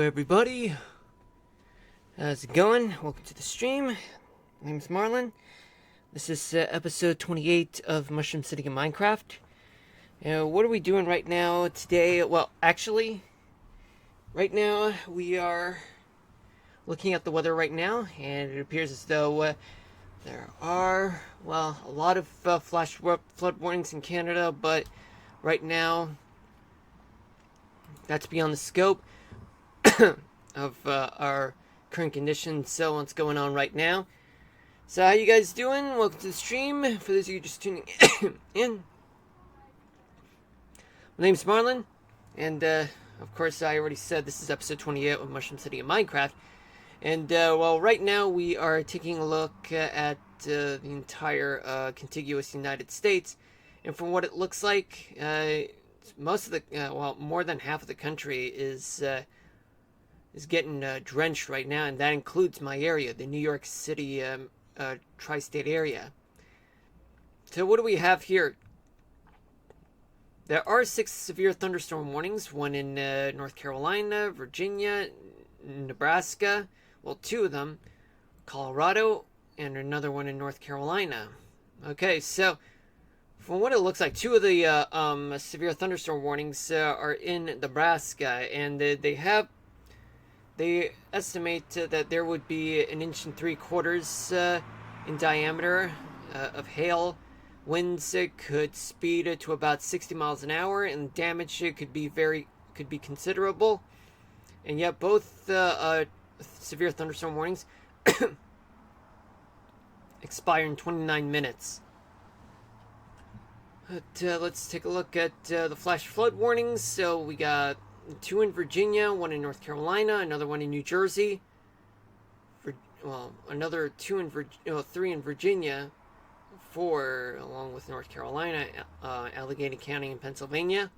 everybody. How's it going? Welcome to the stream. My name's Marlon. This is episode 28 of Mushroom City in Minecraft. What are we doing right now today? Well, actually, right now we are looking at the weather right now, and it appears as though there are, well, a lot of flash flood warnings in Canada, but right now that's beyond the scope of our current conditions. So what's going on right now? So how you guys doing? Welcome to the stream. For those of you just tuning in, my name's Marlon, and of course I already said this is episode 28 of Mushroom City in Minecraft. And well, right now we are taking a look at the entire contiguous United States, and from what it looks like, most of the well, more than half of the country is getting drenched right now, and that includes my area, the New York City tri-state area. So what do we have here? There are 6 severe thunderstorm warnings, one in North Carolina, Virginia, Nebraska, well, 2 of them, Colorado, and another one in North Carolina. Okay, so from what it looks like, 2 of the severe thunderstorm warnings are in Nebraska, and they estimate that there would be 1 3/4 inches in diameter of hail. Winds could speed to about 60 miles an hour, and damage could be considerable. And yet, both severe thunderstorm warnings expire in 29 minutes. But let's take a look at the flash flood warnings. So we got 2 in Virginia, 1 in North Carolina, another 1 in New Jersey. Another 3 in Virginia, 4 along with North Carolina, Allegheny County in Pennsylvania.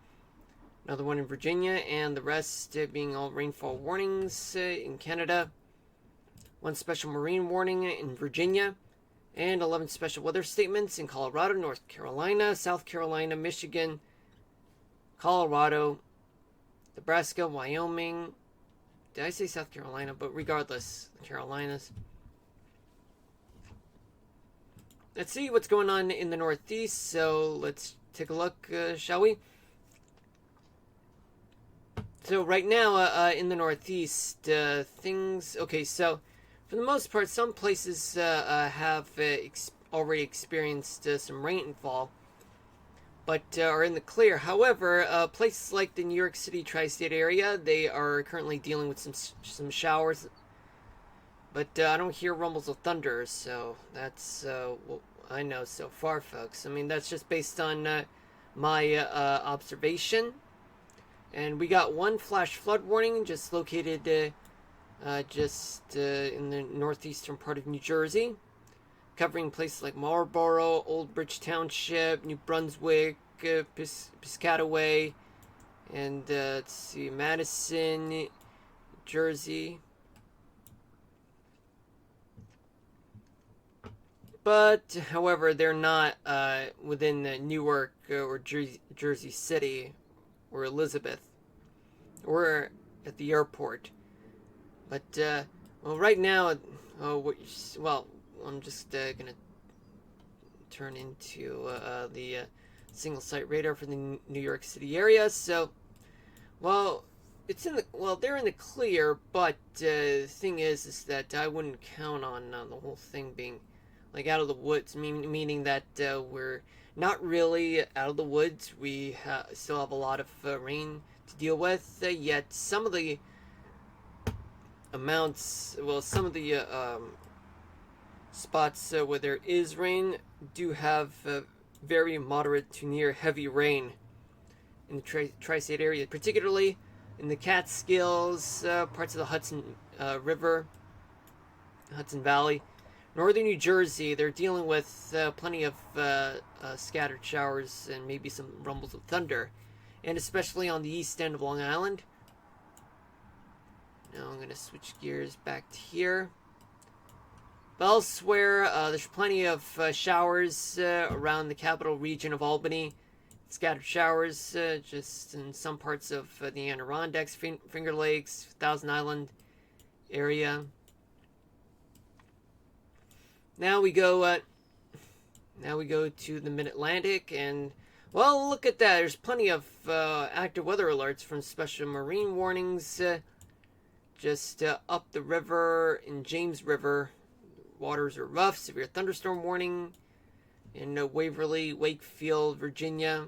Another 1 in Virginia, and the rest being all rainfall warnings in Canada. 1 special marine warning in Virginia, and 11 special weather statements in Colorado, North Carolina, South Carolina, Michigan, Colorado, Nebraska, Wyoming. Did I say South Carolina? But regardless, the Carolinas. Let's see what's going on in the Northeast. So let's take a look, shall we? So right now, in the Northeast, things... Okay, so for the most part, some places have already experienced some rainfall, but are in the clear. However, places like the New York City tri-state area, they are currently dealing with some showers, but I don't hear rumbles of thunder, so that's what I know so far, folks. I mean, that's just based on my observation. And we got 1 flash flood warning just located in the northeastern part of New Jersey, covering places like Marlborough, Old Bridge Township, New Brunswick, Piscataway, and let's see, Madison, Jersey. But, however, they're not within Newark or Jersey City or Elizabeth or at the airport. But, well, right now, I'm just gonna turn into the single site radar for the New York City area. So, well, they're in the clear, but the thing is that I wouldn't count on the whole thing being like out of the woods, meaning that we're not really out of the woods. We still have a lot of rain to deal with, yet some of the amounts, well, some of the spots where there is rain do have very moderate to near heavy rain in the tri-state area, particularly in the Catskills, parts of the Hudson River, Hudson Valley. Northern New Jersey, they're dealing with plenty of scattered showers and maybe some rumbles of thunder, and especially on the east end of Long Island. Now I'm going to switch gears back to here. But elsewhere, there's plenty of showers around the capital region of Albany, Scattered showers just in some parts of the Adirondacks, Finger Lakes, Thousand Island area. Now we go. Now we go to the Mid-Atlantic, and well, look at that. There's plenty of active weather alerts from special marine warnings just up the river in James River. Waters are rough. Severe thunderstorm warning in Waverly, Wakefield, Virginia.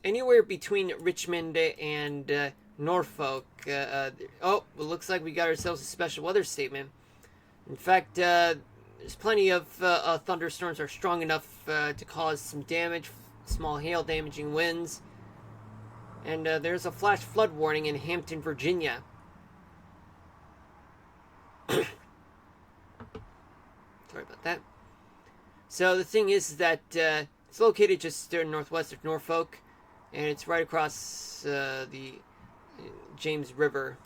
Anywhere between Richmond and Norfolk. Oh, it looks like we got ourselves a special weather statement. In fact, there's plenty of thunderstorms are strong enough to cause some damage, small hail damaging winds. And there's a flash flood warning in Hampton, Virginia. Sorry about that. So the thing is that it's located just northwest of Norfolk, and it's right across the James River.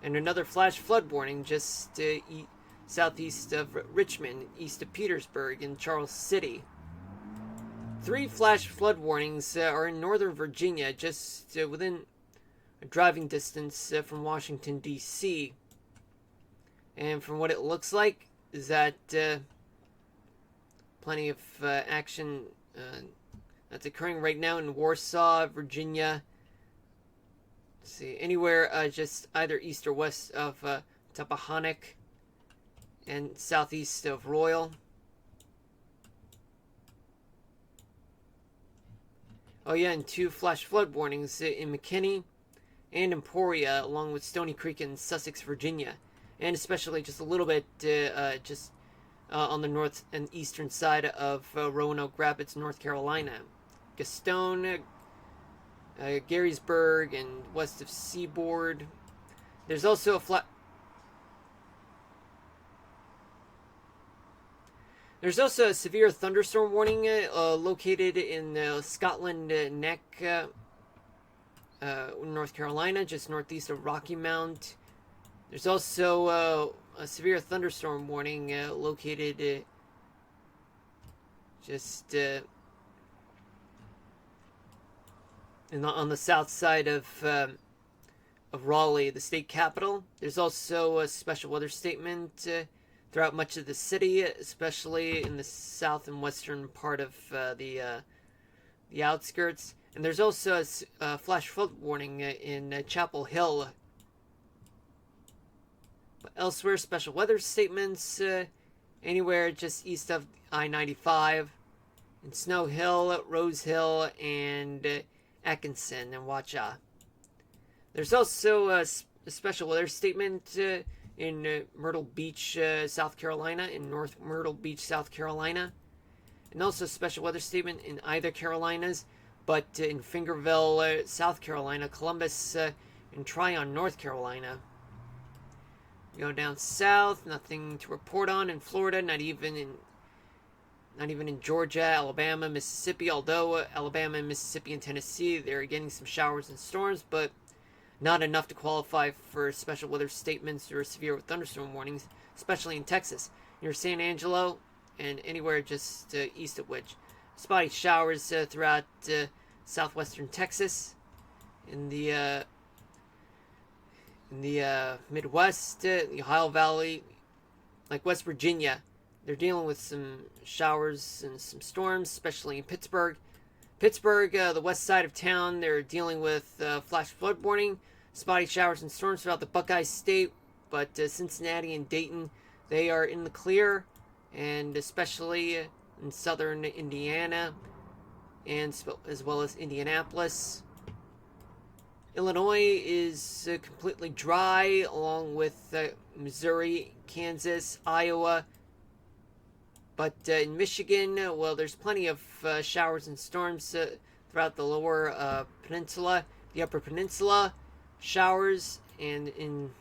And another flash flood warning just southeast of Richmond, east of Petersburg, in Charles City. 3 flash flood warnings are in northern Virginia, just within a driving distance from Washington, D.C. And from what it looks like, is that plenty of action that's occurring right now in Warsaw, Virginia. Let's see, anywhere just either east or west of Tappahannock and southeast of Royal. Oh yeah, and 2 flash flood warnings in McKinney and Emporia, along with Stony Creek in Sussex, Virginia. And especially just a little bit on the north and eastern side of Roanoke Rapids, North Carolina. Gastone, Garysburg, and west of Seaboard. There's also a There's also a severe thunderstorm warning located in Scotland Neck, North Carolina, just northeast of Rocky Mount. There's also a severe thunderstorm warning located just on the south side of Raleigh, the state capital. There's also a special weather statement throughout much of the city, especially in the south and western part of the outskirts. And there's also a flash flood warning in Chapel Hill. But elsewhere, special weather statements anywhere just east of I-95, in Snow Hill, Rose Hill, and Atkinson and Watcha. There's also a special weather statement in Myrtle Beach, South Carolina, in North Myrtle Beach, South Carolina. And also a special weather statement in either Carolinas, but in Fingerville, South Carolina, Columbus, and Tryon, North Carolina. We go down south, nothing to report on in Florida, not even in Georgia, Alabama, Mississippi, although Alabama, Mississippi, and Tennessee, they're getting some showers and storms, but not enough to qualify for special weather statements or severe thunderstorm warnings, especially in Texas, near San Angelo, and anywhere just east of which. Spotty showers throughout southwestern Texas, in the Midwest, the Ohio Valley, like West Virginia. They're dealing with some showers and some storms, especially in Pittsburgh. Pittsburgh, the west side of town, they're dealing with flash flood warning, spotty showers and storms throughout the Buckeye State, but Cincinnati and Dayton, they are in the clear, and especially in southern Indiana, and as well as Indianapolis. Illinois is completely dry, along with Missouri, Kansas, Iowa. But in Michigan, well, there's plenty of showers and storms throughout the lower peninsula, the upper peninsula, showers, and in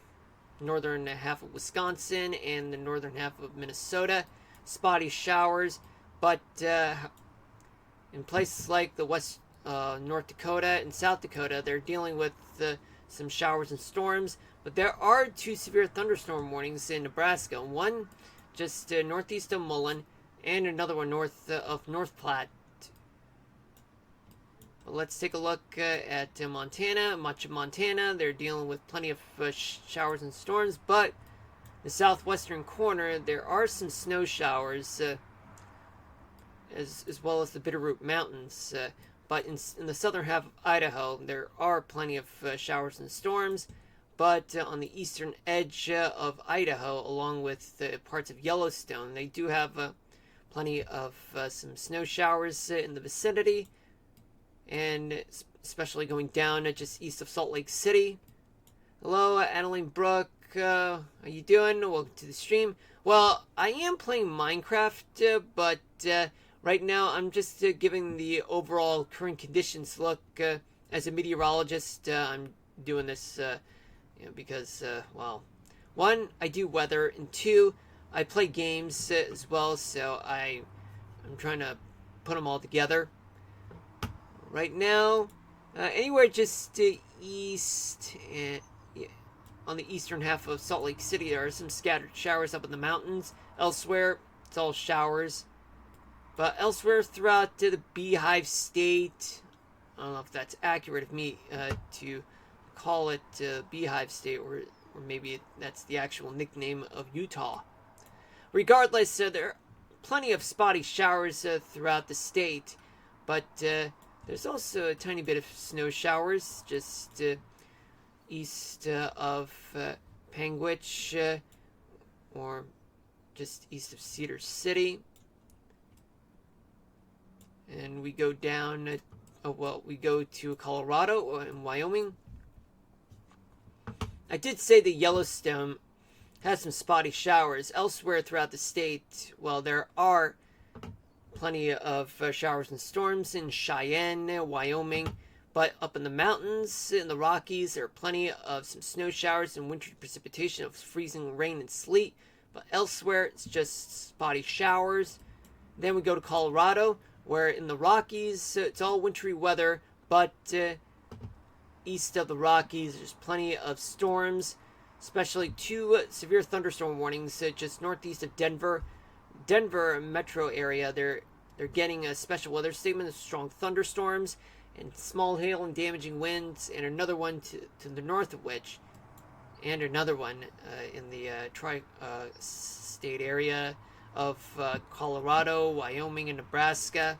northern half of Wisconsin and the northern half of Minnesota, spotty showers. But in places like the west, North Dakota and South Dakota, they're dealing with some showers and storms. But there are 2 severe thunderstorm warnings in Nebraska. One just northeast of Mullen, and another one north of North Platte. But let's take a look at Montana. Much of Montana, they're dealing with plenty of showers and storms, but the southwestern corner, there are some snow showers, as well as the Bitterroot Mountains. But in the southern half of Idaho, there are plenty of showers and storms. But on the eastern edge of Idaho, along with parts of Yellowstone, they do have plenty of some snow showers in the vicinity, and especially going down just east of Salt Lake City. Hello, Adeline Brooke. How you doing? Welcome to the stream. Well, I am playing Minecraft, but right now I'm just giving the overall current conditions look. As a meteorologist, I'm doing this because, well, one, I do weather, and two, I play games as well, so I'm trying to put them all together. Right now, anywhere just east and on the eastern half of Salt Lake City, there are some scattered showers up in the mountains. Elsewhere, it's all showers. But elsewhere throughout the Beehive State, I don't know if that's accurate of me to call it Beehive State, or maybe that's the actual nickname of Utah. Regardless, there are plenty of spotty showers throughout the state, but there's also a tiny bit of snow showers just east of Panguitch, or just east of Cedar City. And we go down, we go to Colorado and Wyoming. I did say the Yellowstone has some spotty showers. Elsewhere throughout the state, well, there are plenty of showers and storms in Cheyenne, Wyoming. But up in the mountains, in the Rockies, there are plenty of some snow showers and wintry precipitation of freezing rain and sleet. But elsewhere, it's just spotty showers. Then we go to Colorado, where in the Rockies, it's all wintry weather. But east of the Rockies, there's plenty of storms, especially 2 severe thunderstorm warnings just northeast of Denver. Denver metro area, they're getting a special weather statement of strong thunderstorms and small hail and damaging winds, and another one to the north of which, and another one in the tri-state area of Colorado, Wyoming, and Nebraska.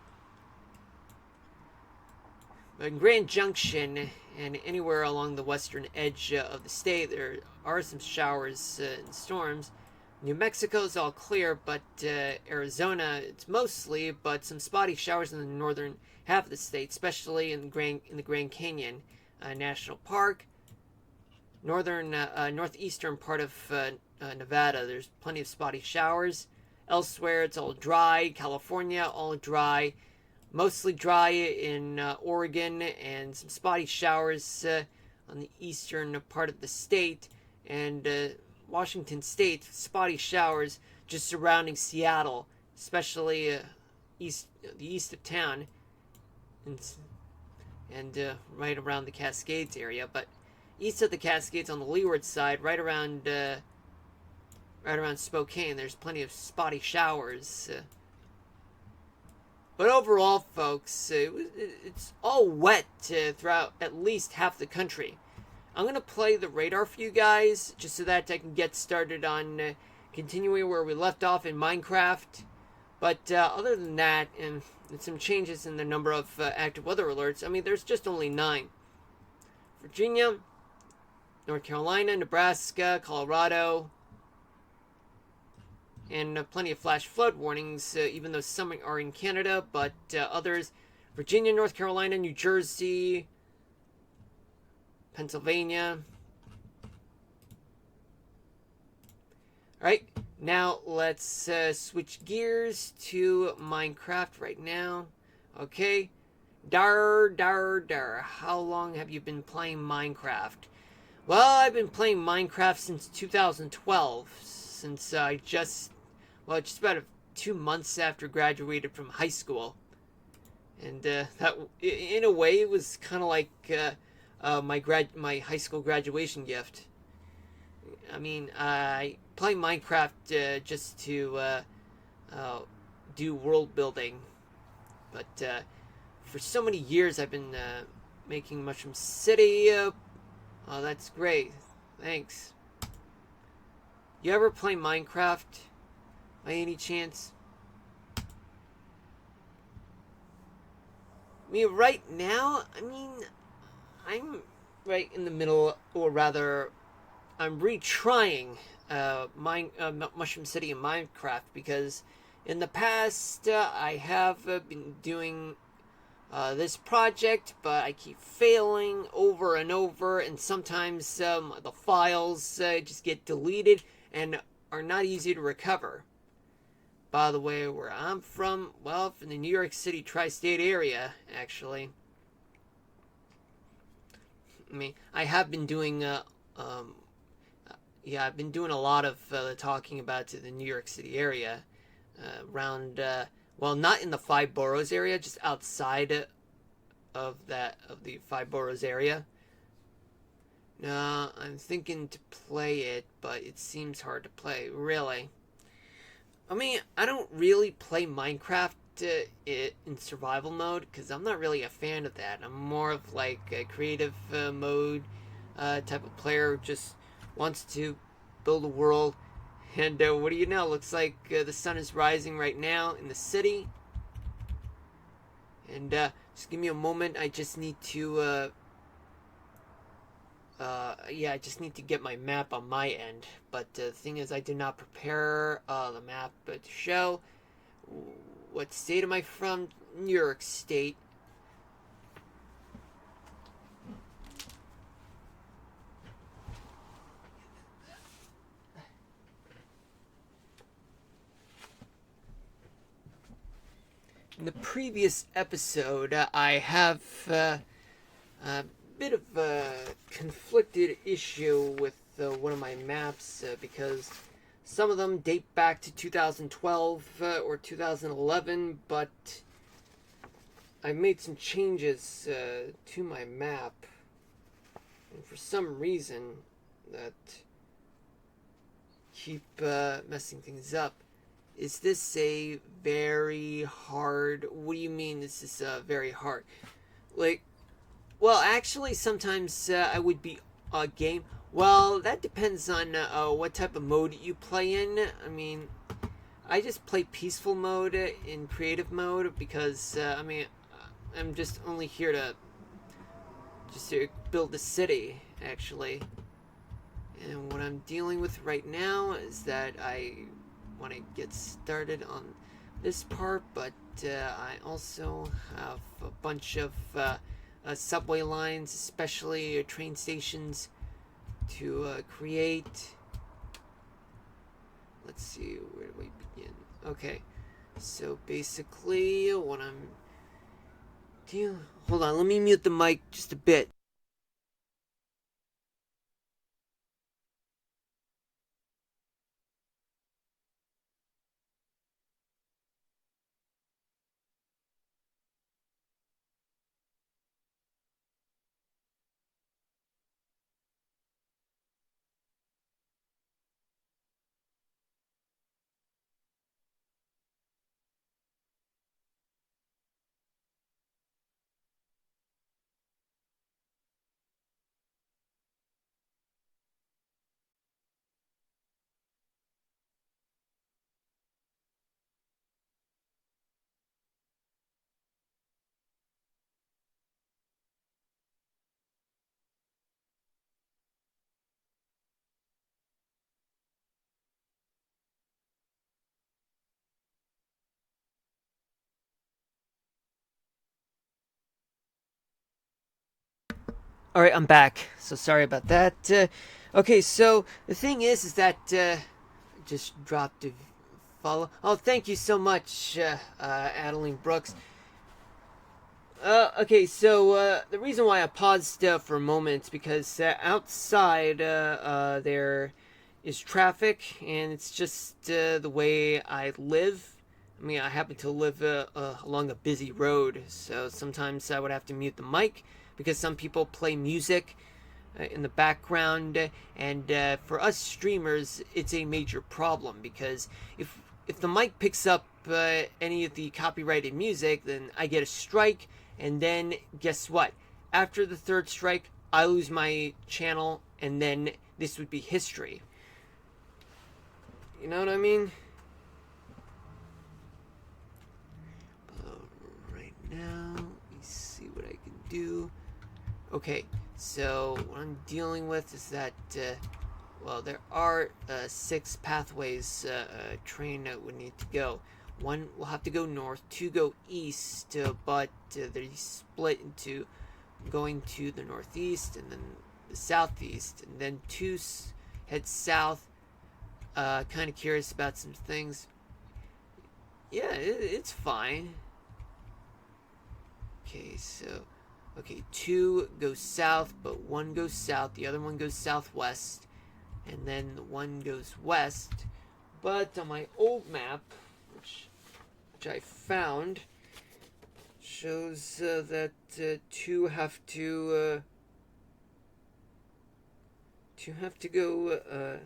In Grand Junction and anywhere along the western edge of the state, there are some showers and storms. New Mexico is all clear, but Arizona, it's mostly, but some spotty showers in the northern half of the state, especially in the Grand Canyon National Park. Northeastern part of Nevada, there's plenty of spotty showers. Elsewhere, it's all dry. California, all dry. Mostly dry in Oregon, and some spotty showers on the eastern part of the state. And Washington State, spotty showers just surrounding Seattle, especially the east of town, and right around the Cascades area. But east of the Cascades on the leeward side, right around Spokane, there's plenty of spotty showers. But overall, folks, it's all wet throughout at least half the country. I'm going to play the radar for you guys, just so that I can get started on continuing where we left off in Minecraft. But other than that, and some changes in the number of active weather alerts, I mean, there's just only 9. Virginia, North Carolina, Nebraska, Colorado, and plenty of flash flood warnings, even though some are in Canada, but others, Virginia, North Carolina, New Jersey, Pennsylvania. Alright, now let's switch gears to Minecraft right now. Okay, how long have you been playing Minecraft? Well, I've been playing Minecraft since 2012, since just about 2 months after graduated from high school. And that, in a way, it was kind of like my high school graduation gift. I mean, I play Minecraft just to do world building, but for so many years I've been making Mushroom City. Oh, that's great. Thanks. You ever play Minecraft by any chance? I mean, right now, I'm right in the middle, or rather, I'm retrying Mushroom City in Minecraft because in the past I have been doing this project, but I keep failing over and over, and sometimes the files just get deleted and are not easy to recover. By the way, where I'm from, well, from the New York City tri-state area, actually. I mean, I have been doing, yeah, I've been doing a lot of talking about the New York City area, around, well, not in the five boroughs area, just outside of the five boroughs area. No, I'm thinking to play it, but it seems hard to play, really. I mean, I don't really play Minecraft in survival mode because I'm not really a fan of that. I'm more of like a creative mode type of player who just wants to build a world. And what do you know? Looks like the sun is rising right now in the city. And just give me a moment. I just need to yeah, I just need to get my map on my end. But the thing is, I did not prepare the map to show. What state am I from? New York State. In the previous episode, I have a bit of a conflicted issue with one of my maps because some of them date back to 2012 or 2011, but I made some changes to my map, and for some reason that keep messing things up. Is this a very hard? What do you mean this is very hard? Like, well, actually, sometimes I would be a game. Well, that depends on what type of mode you play in. I mean, I just play peaceful mode in creative mode because I mean, I'm just only here to build the city, actually. And what I'm dealing with right now is that I want to get started on this part, but I also have a bunch of subway lines, especially train stations, to create. Let's see, where do we begin? Okay, so basically, what I'm doing. Hold on, let me mute the mic just a bit. All right, I'm back. So sorry about that. Okay, so the thing is that just dropped a follow. Oh, thank you so much, Adeline Brooks. Okay, so the reason why I paused for a moment is because outside there is traffic, and it's just the way I live. I mean, I happen to live along a busy road, so sometimes I would have to mute the mic because some people play music in the background, and for us streamers, it's a major problem because if the mic picks up any of the copyrighted music, then I get a strike, and then guess what? After the third strike, I lose my channel, and then this would be history. You know what I mean? Right now, let me see what I can do. Okay, so what I'm dealing with is that, well, there are 6 pathways a train would need to go. 1 will have to go north, 2 go east, but they split into going to the northeast and then the southeast, and then 2 head south. Kind of curious about some things. Yeah, it's fine. Okay, so... Okay, 2 goes south, but 1 goes south, the other one goes southwest, and then the 1 goes west. But on my old map, which I found, shows that 2 have to go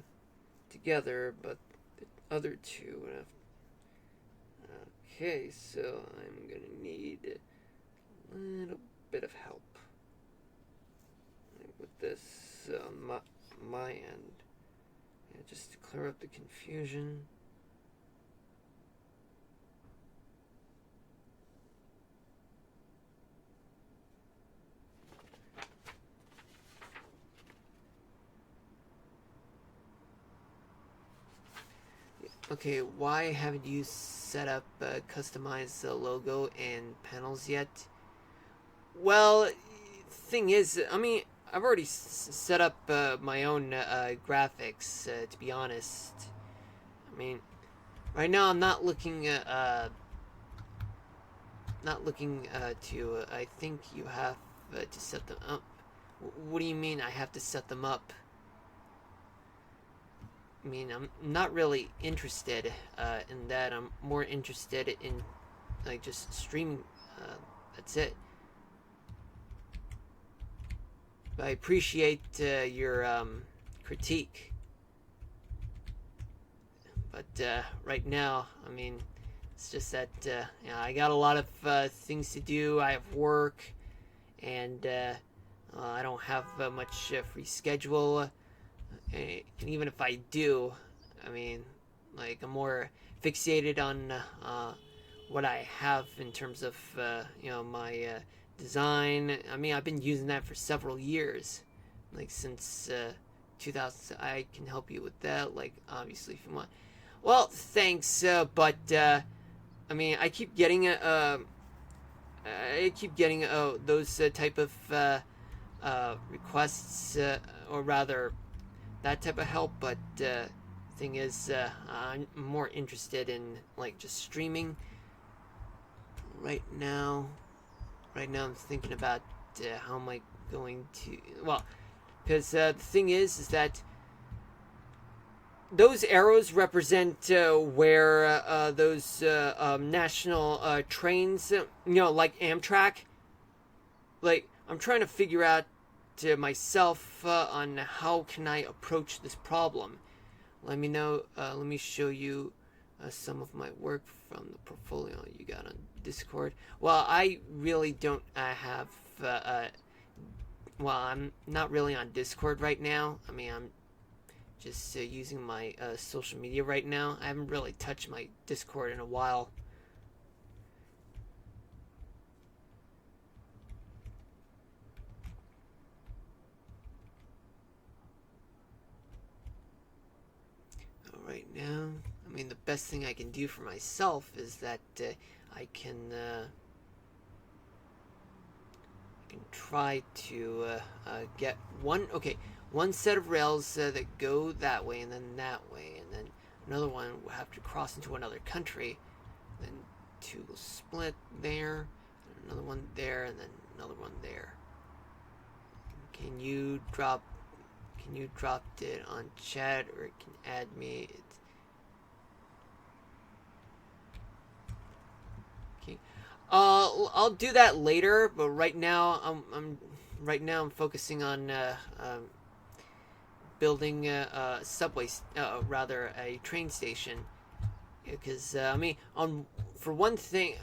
together, but the other 2 would have. Okay, so I'm gonna need a little bit of help with this on my end, just to clear up the confusion. Okay, why haven't you set up customized logo and panels yet? Well, thing is, I mean, I've already set up my own graphics, to be honest. I mean, right now I'm not looking to, I think you have to set them up. What do you mean I have to set them up? I mean, I'm not really interested in that. I'm more interested in, like, just streaming. That's it. But I appreciate your critique. But right now, I mean, it's just that you know, I got a lot of things to do. I have work, and I don't have much free schedule. And even if I do, I mean, like, I'm more fixated on what I have in terms of you know, my design. I mean, I've been using that for several years, like since 2000. I can help you with that, like, obviously, if you want. Well, thanks, but I mean, I keep getting those type of requests, or rather, that type of help. But thing is, I'm more interested in, like, just streaming right now. Right now, I'm thinking about how am I going to... Well, because the thing is that those arrows represent where those national trains, you know, like Amtrak. Like, I'm trying to figure out myself on how can I approach this problem. Let me know. Let me show you some of my work from the portfolio you got on Discord. Well, I really don't have well, I'm not really on Discord right now. I mean, I'm just using my social media right now. I haven't really touched my Discord in a while. Right now, I mean, the best thing I can do for myself is that I can try to get one set of rails that go that way and then that way, and then another one will have to cross into another country, then 2 will split there, and another one there, and then another one there. Can you drop it on chat, or it can add me? Okay. I'll do that later, but right now I'm focusing on building a subway, rather a train station. Because I mean, for one thing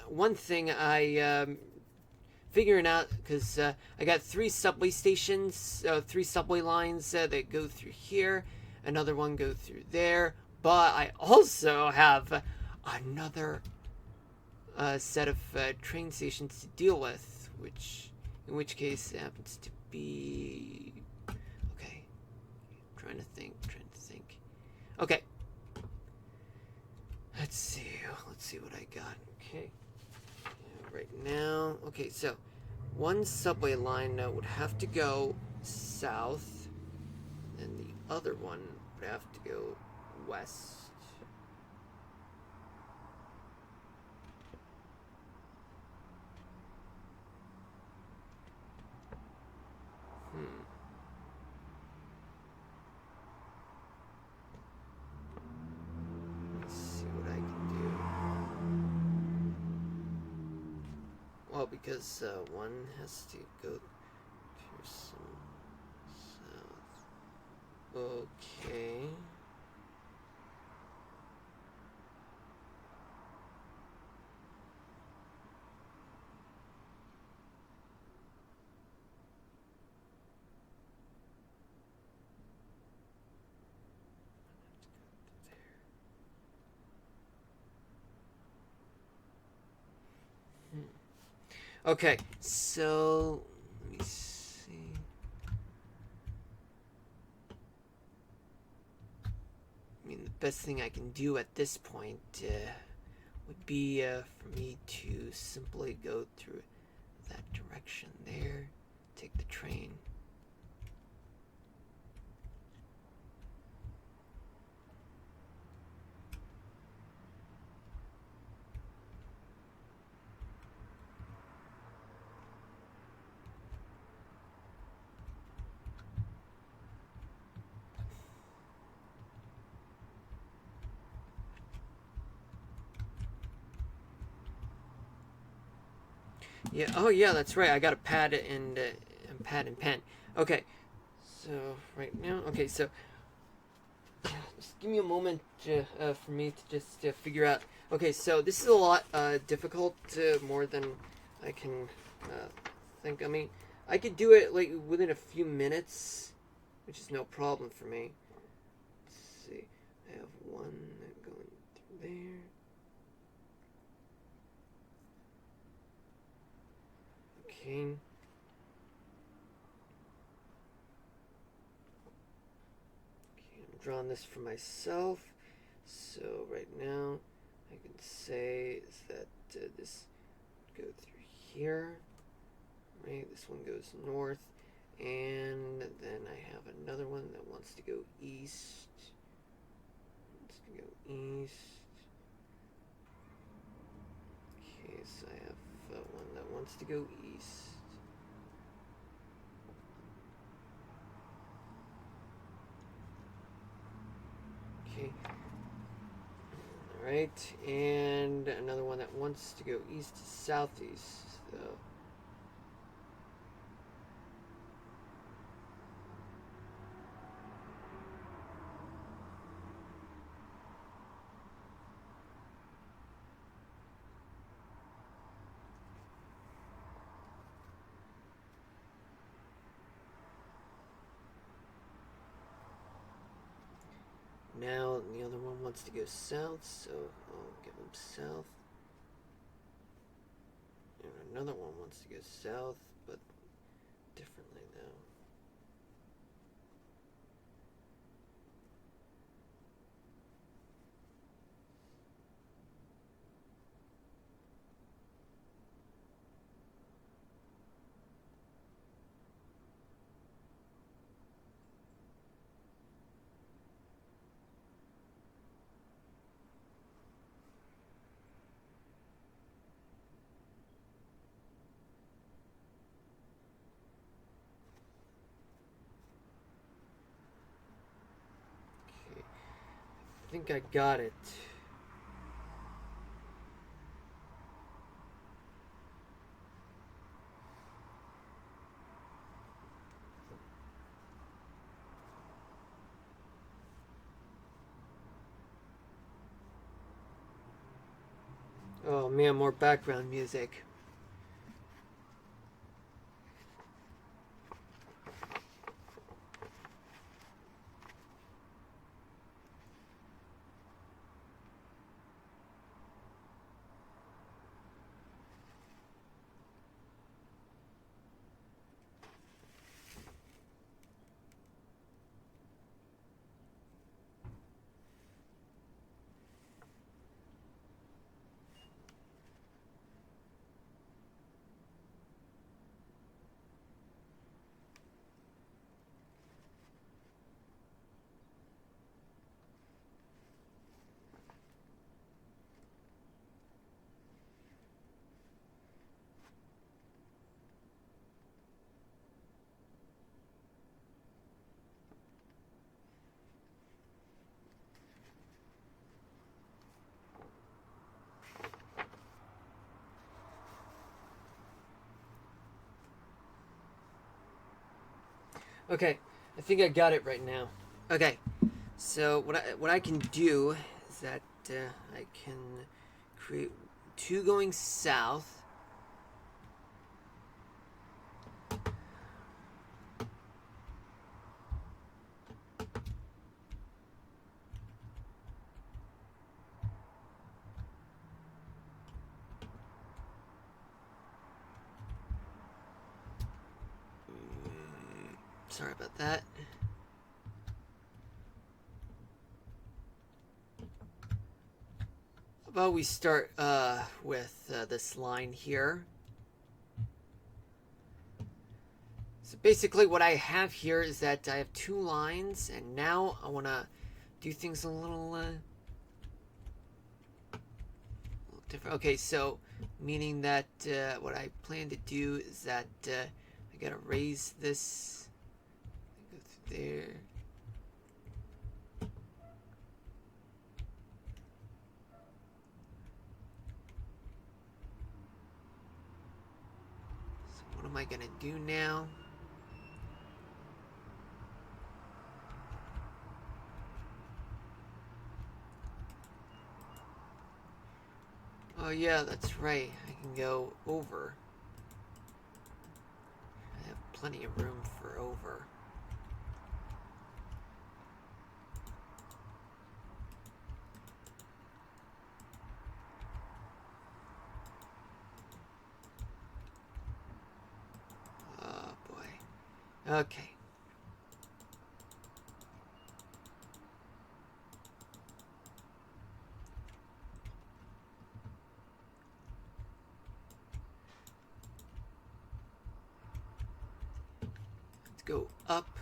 figuring out because I got three subway stations, three subway lines that go through here, another one go through there, but I also have another set of train stations to deal with, in which case it happens to be okay. Trying to think. Okay, let's see what I got. Okay. Right now, okay, so one subway line would have to go south, and the other one would have to go west. Let's see what I can do. Well, because one has to go through some south. Okay. Okay, so let me see. I mean, the best thing I can do at this point would be for me to simply go through that direction there, take the train. Yeah. Oh, yeah. That's right. I got a pad and pen. Okay. So right now, okay. So just give me a moment for me to just figure out. Okay. So this is a lot difficult, more than I can think. I mean, I could do it like within a few minutes, which is no problem for me. Let's see. I have one going through there. Okay. I'm drawing this for myself. So right now, I can say is that this would go through here. Right, this one goes north, and then I have another one that wants to go east. Okay, so I have one that wants to go east. Okay. Alright, and another one that wants to go east to southeast. So now the other one wants to go south, so I'll give him south. And another one wants to go south, but differently though. Okay, I think I got it. Oh man, more background music. Okay, I think I got it right now. Okay, so what I can do is that I can create two going south. Sorry about that. How about we start with this line here. So basically what I have here is that I have two lines, and now I want to do things a little different. Okay, so meaning that what I plan to do is that I gotta raise this, go through there. So what am I gonna do now? Oh yeah, that's right. I can go over. I have plenty of room for over. Oh boy. Okay. Let's go up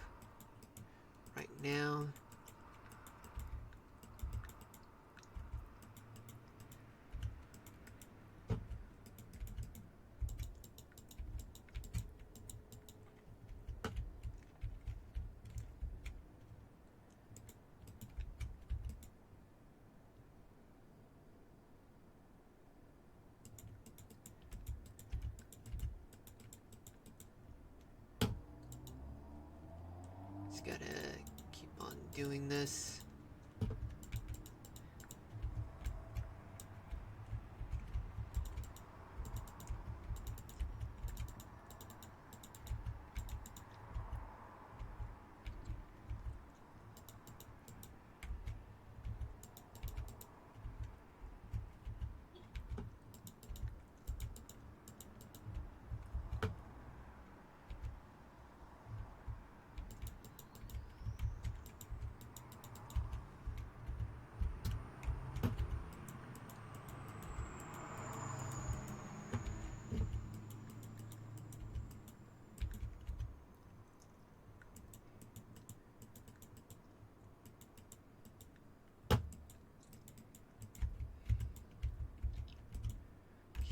right now. Just gotta keep on doing this.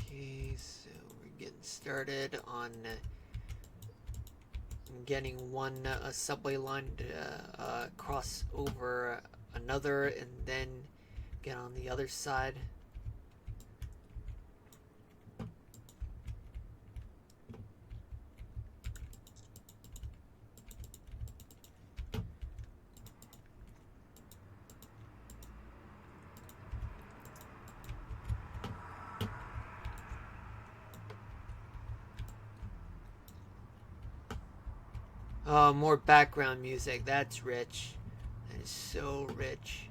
Okay, so we're getting started on getting one subway line to cross over another and then get on the other side. Oh, more background music. That's rich. That is so rich.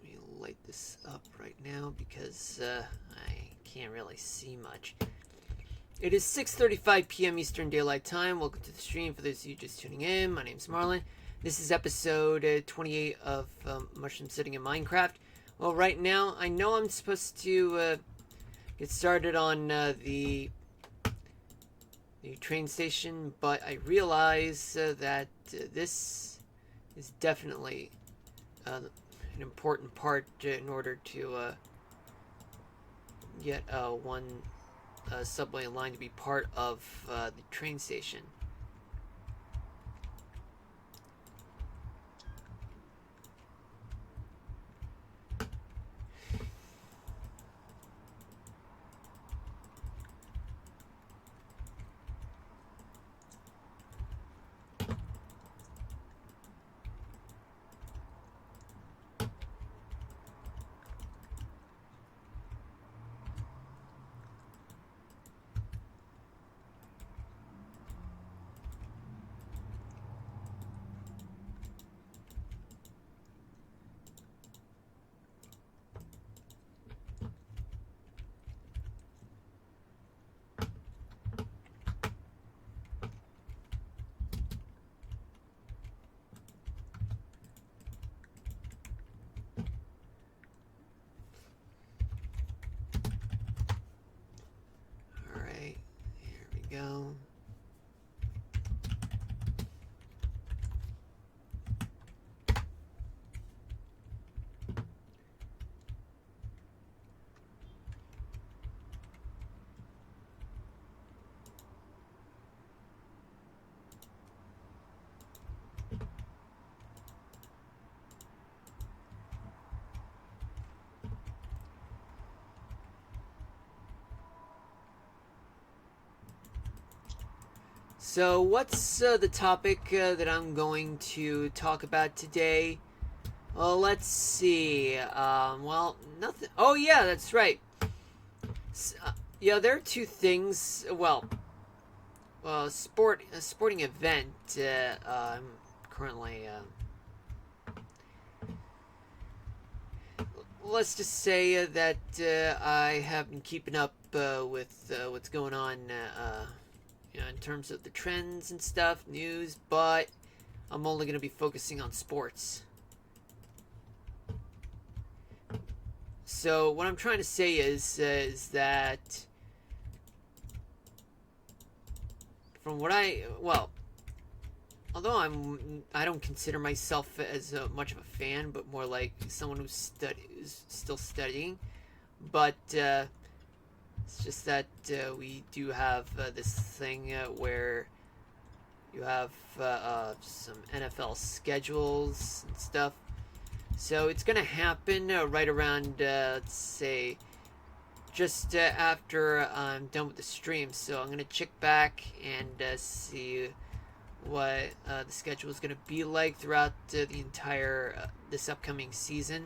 Let me light this up right now because I can't really see much. It is 6:35 p.m. Eastern Daylight Time. Welcome to the stream. For those of you just tuning in, my name's Marlon. This is episode 28 of Mushroom Sitting in Minecraft. Well, right now, I know I'm supposed to get started on the train station, but I realize that this is definitely an important part in order to get one subway line to be part of the train station. Alright, here we go. So, what's the topic that I'm going to talk about today? Well, let's see. Well, nothing. Oh, yeah, that's right. Yeah, there are two things. Well, a sporting event. I'm currently. Let's just say that I have been keeping up with what's going on. In terms of the trends and stuff, news, but I'm only going to be focusing on sports. So what I'm trying to say is that from what although I don't consider myself as much of a fan, but more like someone who's still studying, but it's just that we do have this thing where you have some NFL schedules and stuff. So it's going to happen right around, let's say, just after I'm done with the stream. So I'm going to check back and see what the schedule is going to be like throughout the entire this upcoming season.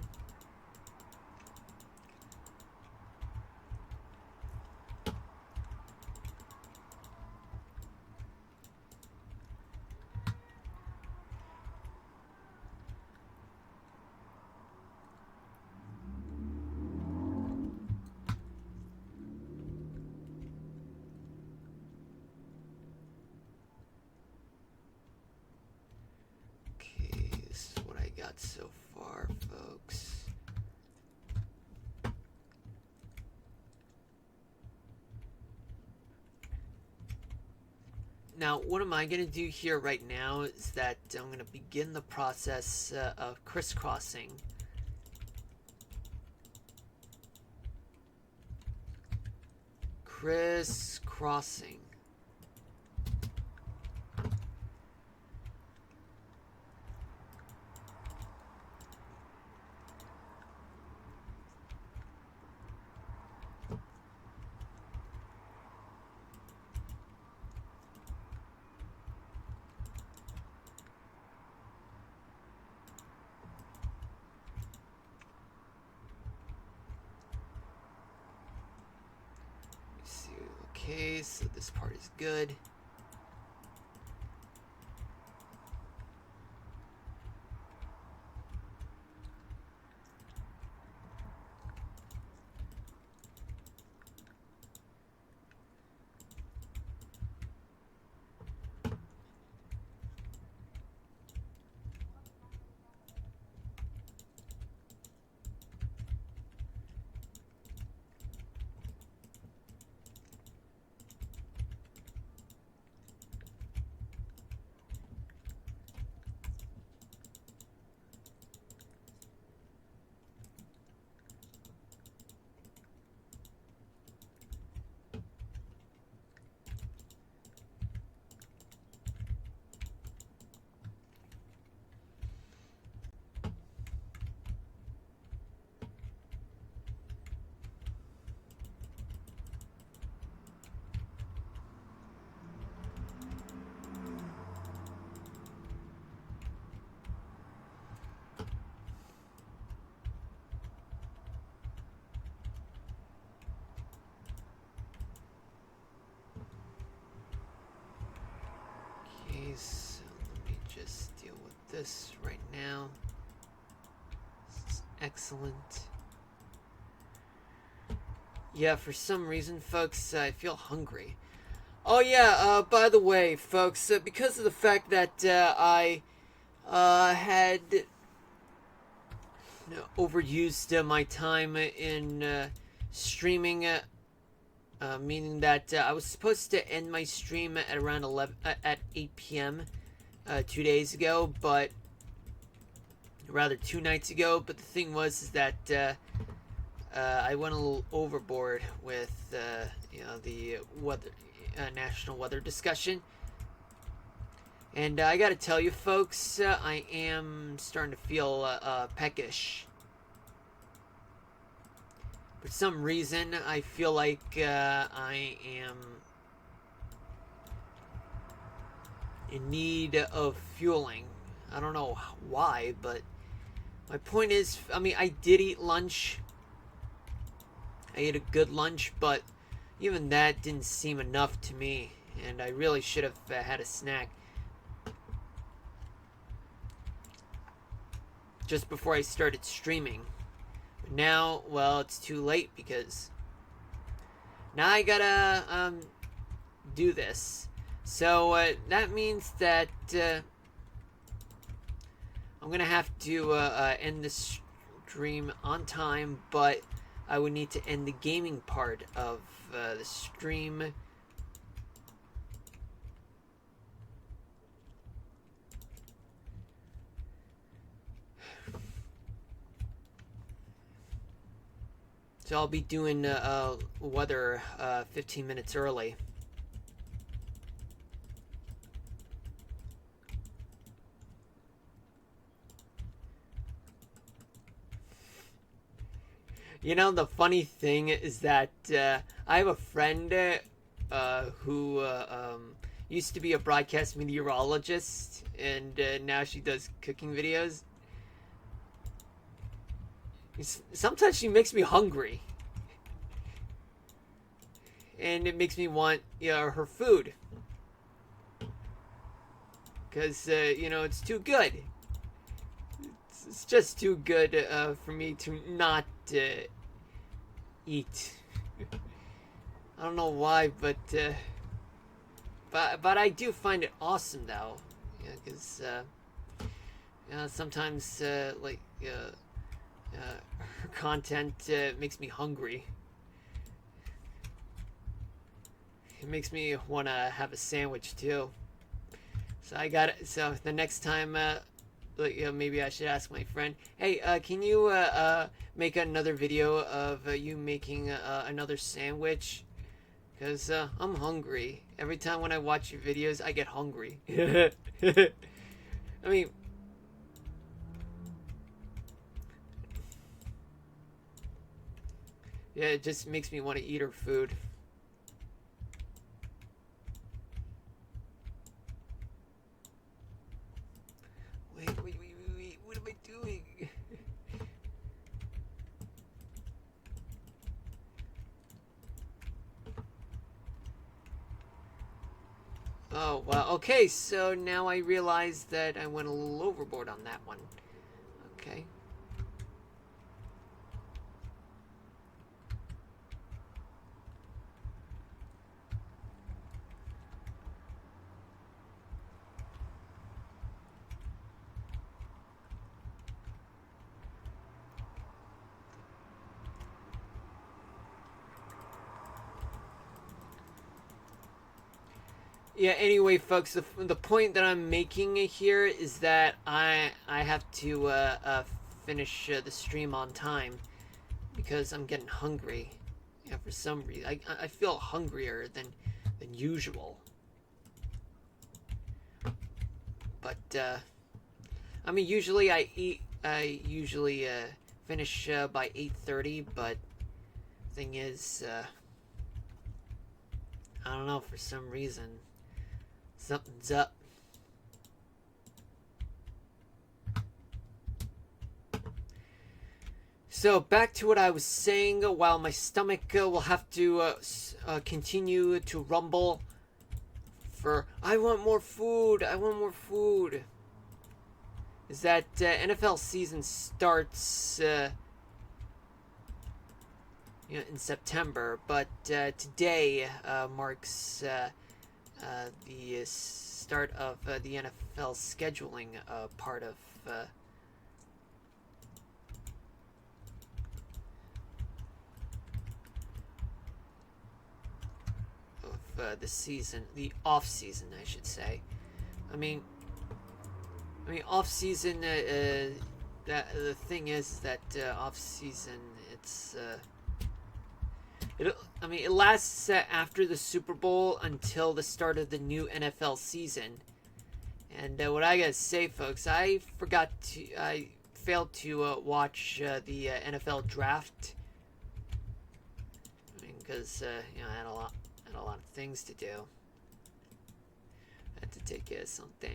So far, folks. Now, what am I going to do here right now is that I'm going to begin the process of crisscrossing Crisscrossing. Okay, so this part is good. Okay, so let me just deal with this right now. This is excellent. Yeah, for some reason, folks, I feel hungry. Oh yeah, by the way, folks, because of the fact that I had overused my time in streaming, meaning that I was supposed to end my stream at around 8 p.m. 2 days ago, but rather 2 nights ago. But the thing was is that I went a little overboard with the weather, national weather discussion. And I gotta tell you, folks, I am starting to feel peckish. For some reason, I feel like I am in need of fueling. I don't know why, but my point is, I mean, I did eat lunch. I ate a good lunch, but even that didn't seem enough to me, and I really should have had a snack just before I started streaming. But now, well, it's too late because now I gotta do this. So that means that I'm gonna have to end this stream on time, but I would need to end the gaming part of the stream. So I'll be doing weather 15 minutes early. You know, the funny thing is that I have a friend who used to be a broadcast meteorologist, and now she does cooking videos. Sometimes she makes me hungry, and it makes me want her food, because it's too good. It's just too good for me to not eat. I don't know why, but I do find it awesome though, because sometimes her content makes me hungry. It makes me want to have a sandwich too. So I got it. So the next time, maybe I should ask my friend, hey, can you make another video of you making another sandwich? Because I'm hungry. Every time when I watch your videos, I get hungry. I mean, yeah, it just makes me want to eat her food. Wait, what am I doing? Oh, well, okay, so now I realize that I went a little overboard on that one. Okay. Yeah, anyway, folks, the point that I'm making here is that I have to finish the stream on time because I'm getting hungry. Yeah, for some reason. I feel hungrier than usual. But, I mean, usually I usually finish by 8:30, but thing is, I don't know, for some reason, something's up. So back to what I was saying, while my stomach will have to continue to rumble for I want more food, I want more food. Is that NFL season starts in September, but today marks the start of the NFL scheduling part of the season, the off season, I should say. I mean, off season. That the thing is that off season, it's. It lasts after the Super Bowl until the start of the new NFL season. And what I gotta say, folks, I failed to watch the NFL draft. I mean, because I had a lot of things to do. I had to take care of something.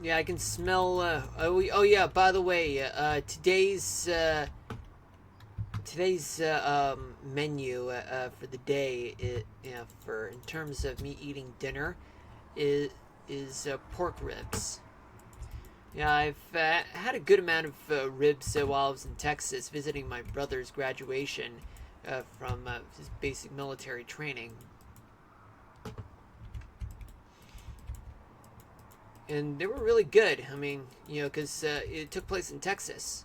Yeah, I can smell. Oh yeah. By the way, today's menu for the day, for in terms of me eating dinner, is pork ribs. Yeah, I've had a good amount of ribs while I was in Texas visiting my brother's graduation from his basic military training. and they were really good. I mean, because it took place in Texas.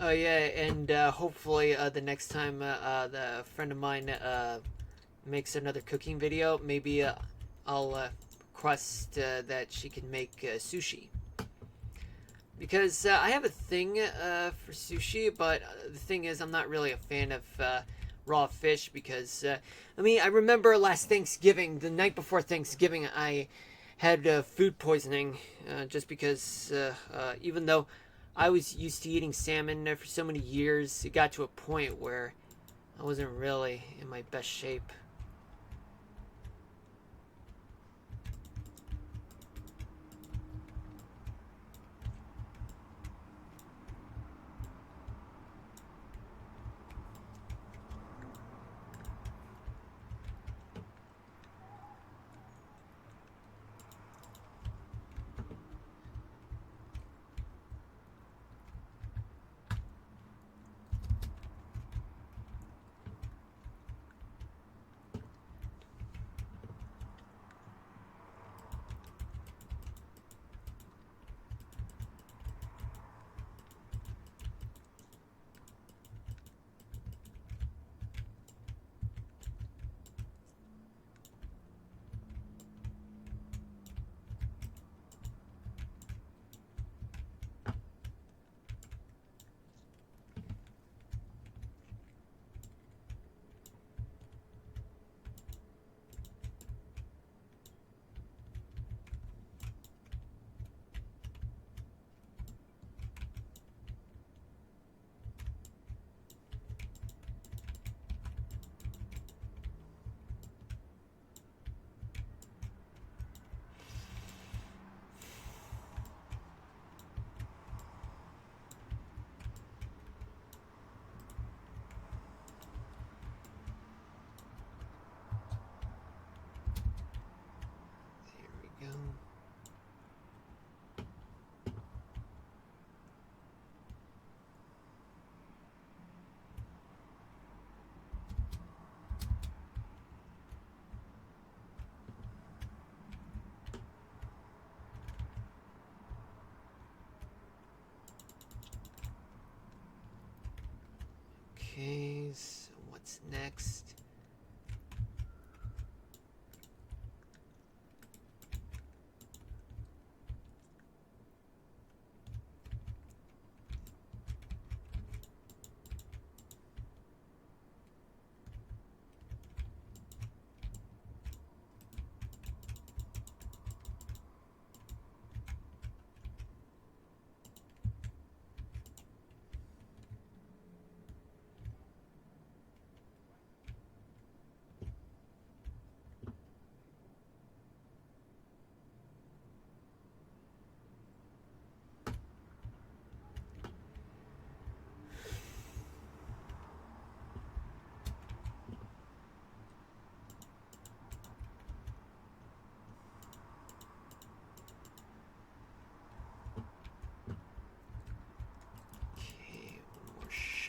Oh yeah, and hopefully the next time the friend of mine makes another cooking video, maybe I'll request that she can make sushi. Because I have a thing for sushi, but the thing is, I'm not really a fan of raw fish because, I mean, I remember last Thanksgiving, the night before Thanksgiving, I had food poisoning just because, even though I was used to eating salmon for so many years, it got to a point where I wasn't really in my best shape.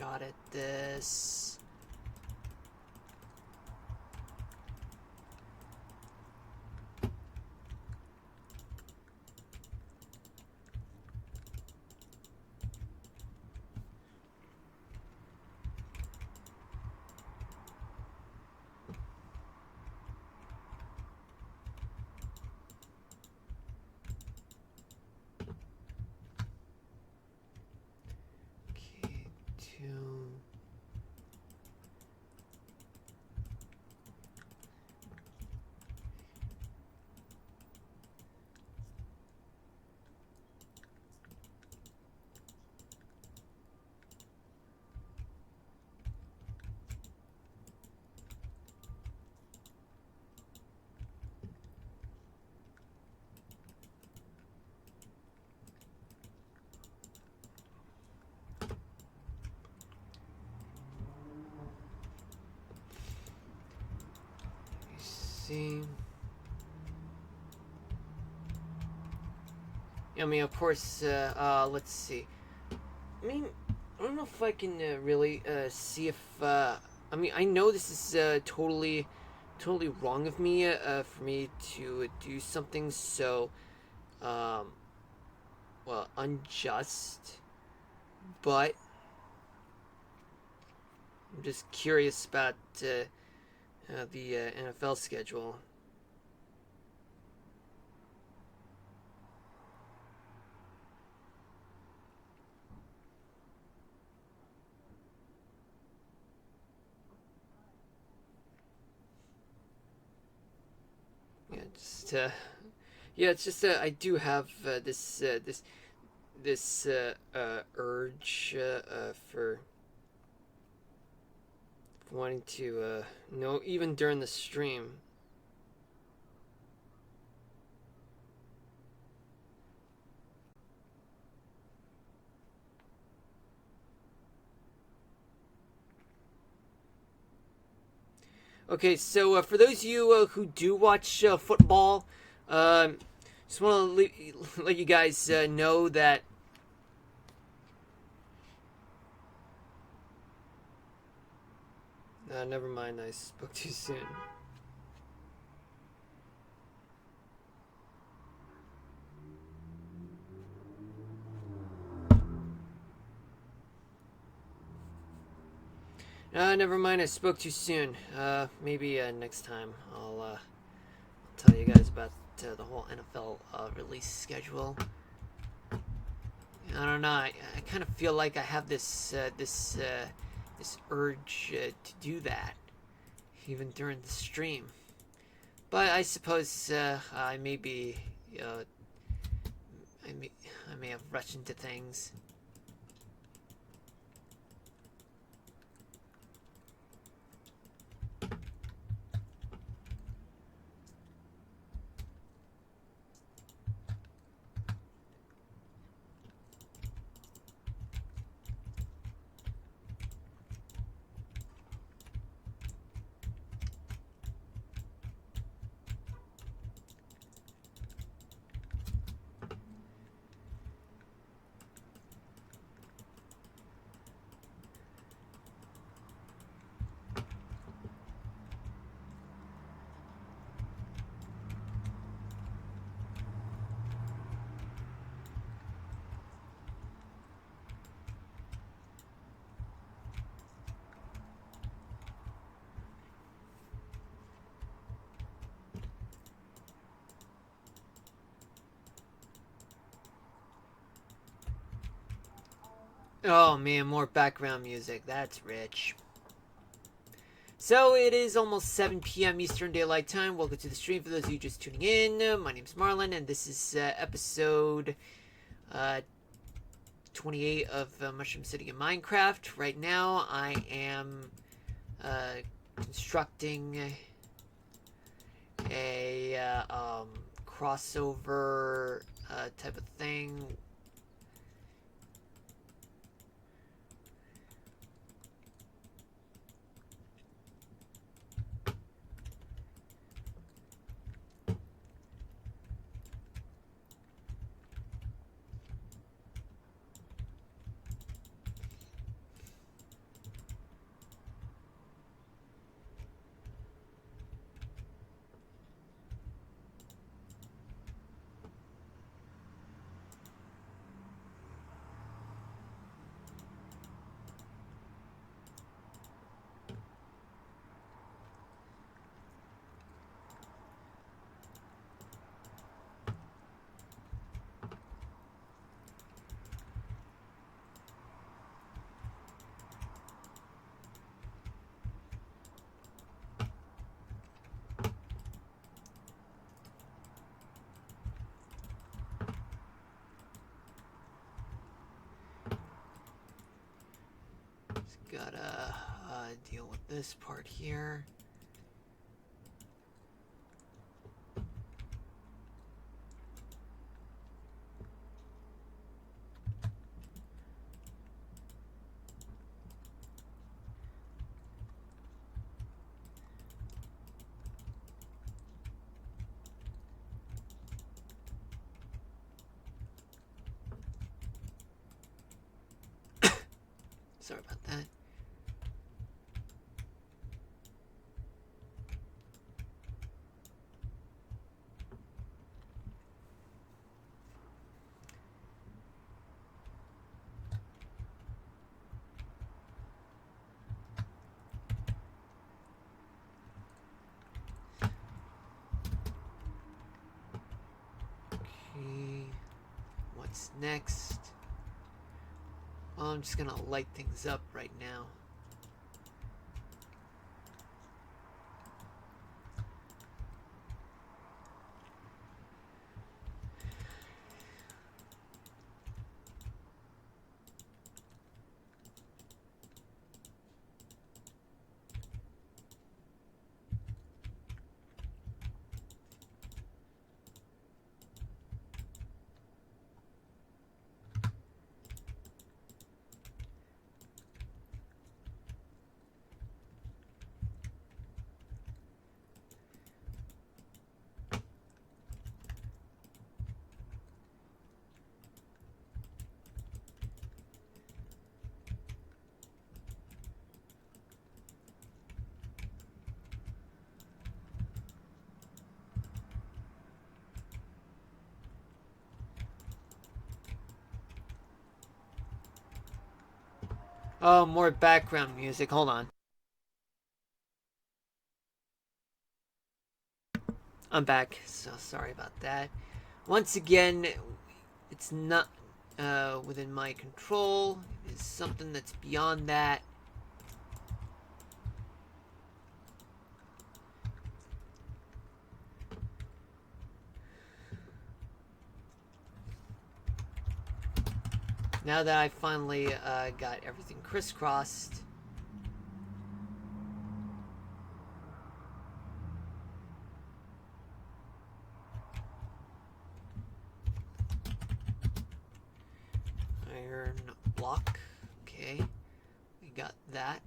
shot at this. Okay, two. See. I mean, of course, let's see. I mean, I don't know if I can really see if. I mean, I know this is totally wrong of me for me to do something so, um, well, unjust. But I'm just curious about the NFL schedule. Yeah, just yeah, it's just I do have this urge for wanting to know, even during the stream. Okay, so for those of you who do watch football, just want to let you guys know that. Never mind, I spoke too soon. Never mind, I spoke too soon. Maybe next time I'll tell you guys about the whole NFL release schedule. I don't know. I kind of feel like I have this urge to do that, even during the stream. But I suppose I may be, I may have rushed into things. Oh man, more background music. That's rich. So it is almost 7 p.m. Eastern Daylight Time. Welcome to the stream for those of you just tuning in. My name is Marlon, and this is episode 28 of Mushroom City in Minecraft. Right now, I am constructing a crossover type of thing. Gotta deal with this part here. Sorry about that. Okay, what's next? Well, I'm just gonna light things up right now. Oh, more background music. Hold on. I'm back, so sorry about that. Once again, it's not within my control. It's something that's beyond that. Now that I finally got everything crisscrossed, iron block. Okay, we got that.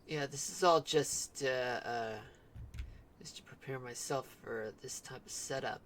Yeah, this is all just to prepare myself for this type of setup.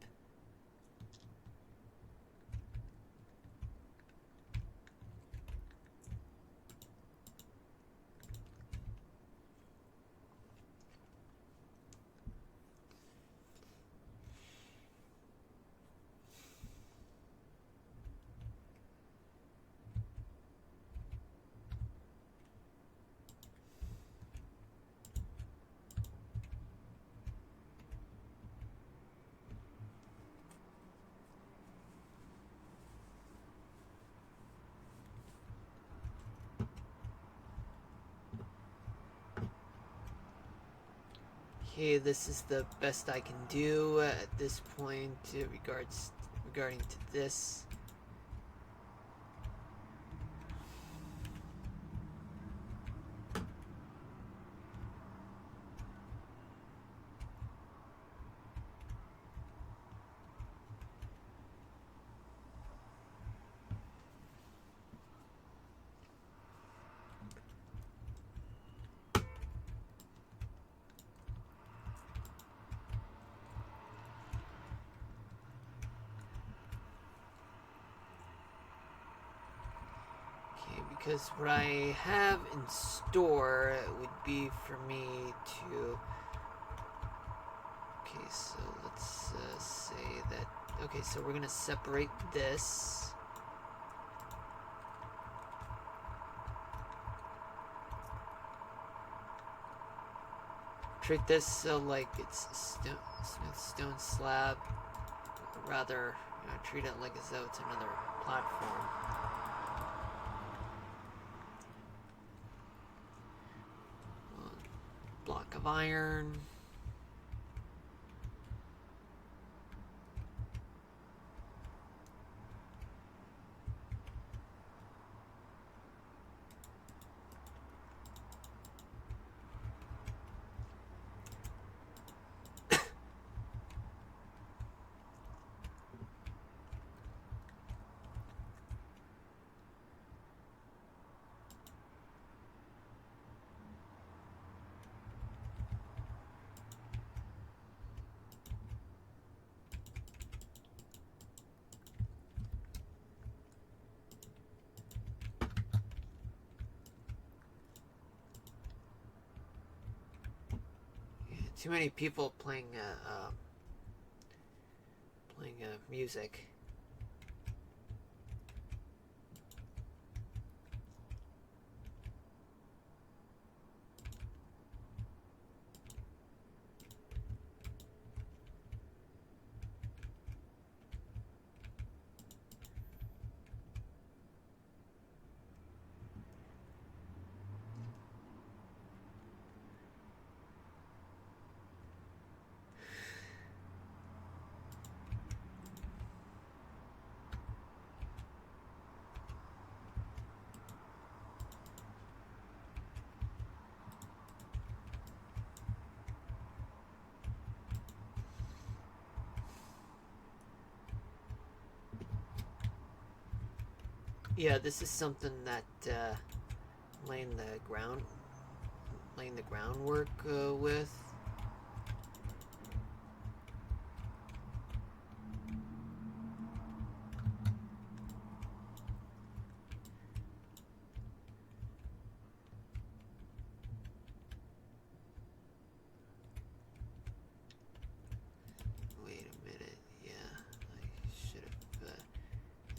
Okay, this is the best I can do at this point regarding to this. because what I have in store would be for me to... Okay, so let's say that... Okay, so we're going to separate this. Treat this like it's a smooth stone slab. Or rather, treat it like as though it's another platform. Block of iron. Too many people playing music. Yeah, this is something that laying the groundwork with. Wait a minute. Yeah, I should have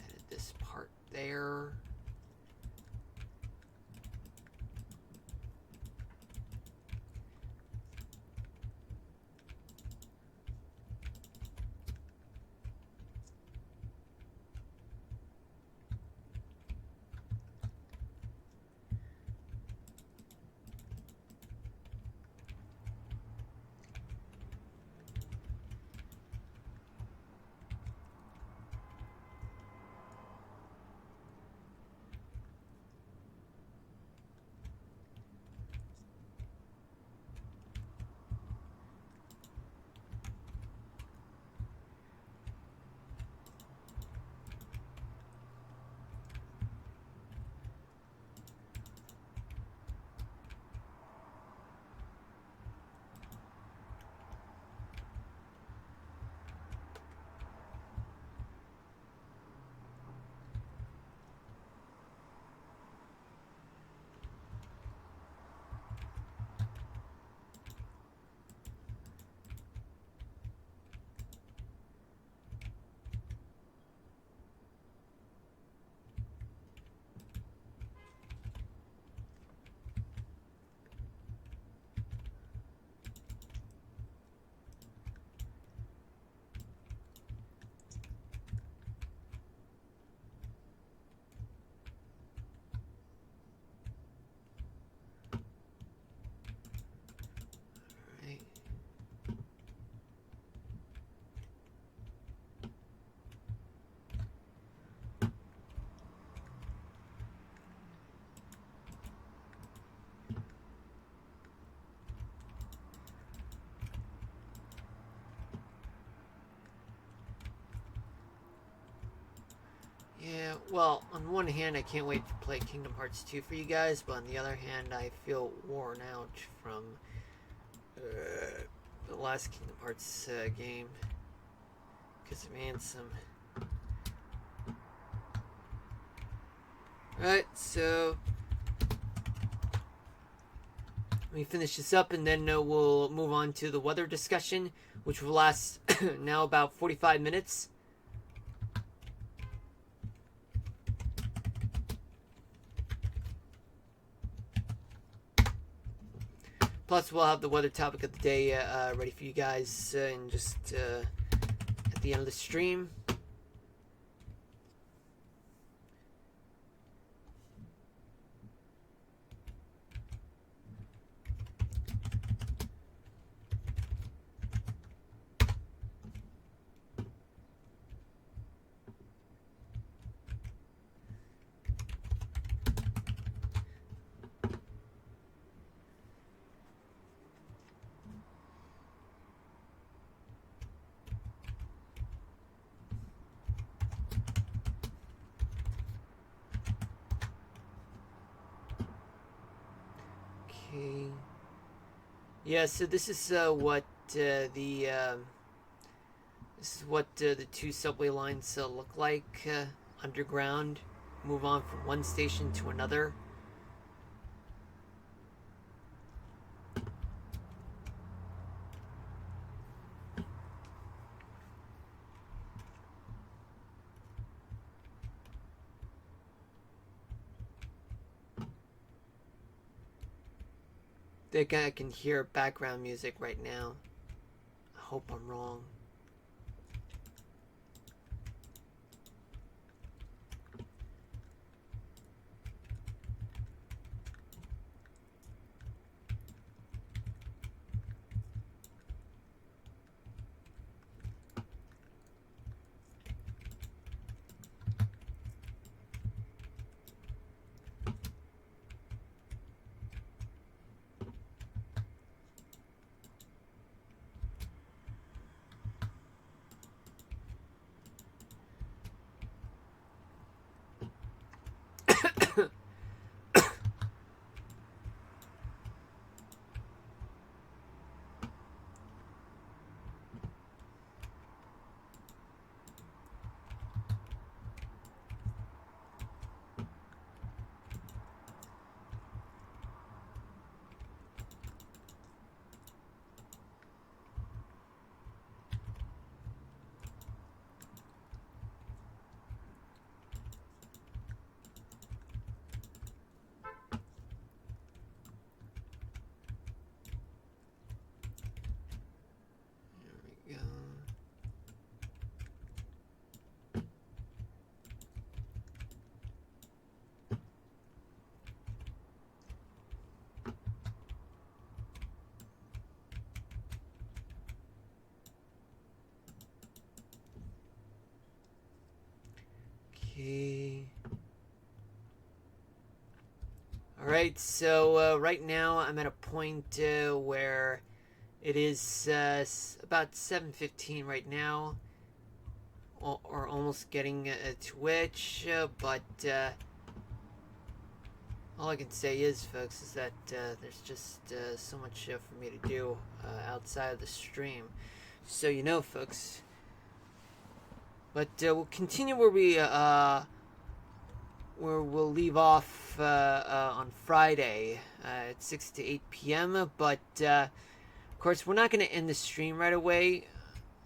added this part there. Yeah, well, on one hand, I can't wait to play Kingdom Hearts 2 for you guys, but on the other hand, I feel worn out from the last Kingdom Hearts game because of Ansem. Alright, so let me finish this up and then we'll move on to the weather discussion, which will last now about 45 minutes. Plus, we'll have the weather topic of the day ready for you guys in just at the end of the stream. Okay. Yeah, so this is what the two subway lines look like underground. Move on from one station to another. I think I can hear background music right now. I hope I'm wrong. There we go. Okay. Alright, so right now I'm at a point where it is about 7:15 right now, or almost getting to which, but all I can say is, folks, is that there's just so much for me to do outside of the stream. So, you know, folks. But we'll continue where we'll leave off on Friday at 6 to 8 p.m. But, of course, we're not going to end the stream right away.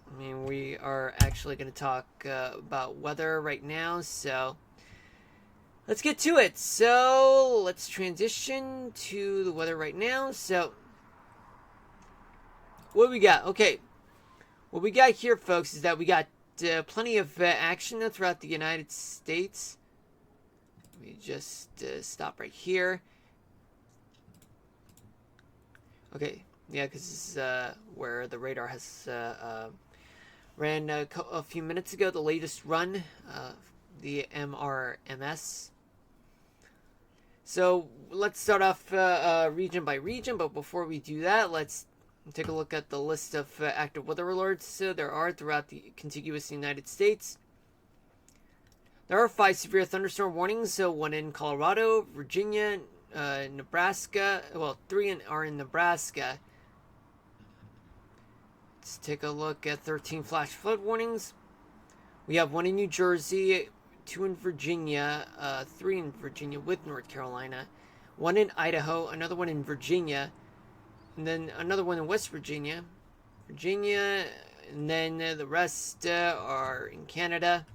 I mean, we are actually going to talk about weather right now, so let's get to it. So, let's transition to the weather right now. So, what we got? Okay, what we got here, folks, is that we got plenty of action throughout the United States. Let me just stop right here. Okay, yeah, because this is where the radar has ran a few minutes ago, the latest run, the MRMS. So let's start off region by region, but before we do that, let's take a look at the list of active weather alerts there are throughout the contiguous United States. There are 5 severe thunderstorm warnings, one in Colorado, Virginia, Nebraska. Well, 3 are in Nebraska. Let's take a look at 13 flash flood warnings. We have 1 in New Jersey, 2 in Virginia, 3 in Virginia with North Carolina, 1 in Idaho, another one in Virginia, and then another one in West Virginia, and then the rest are in Canada.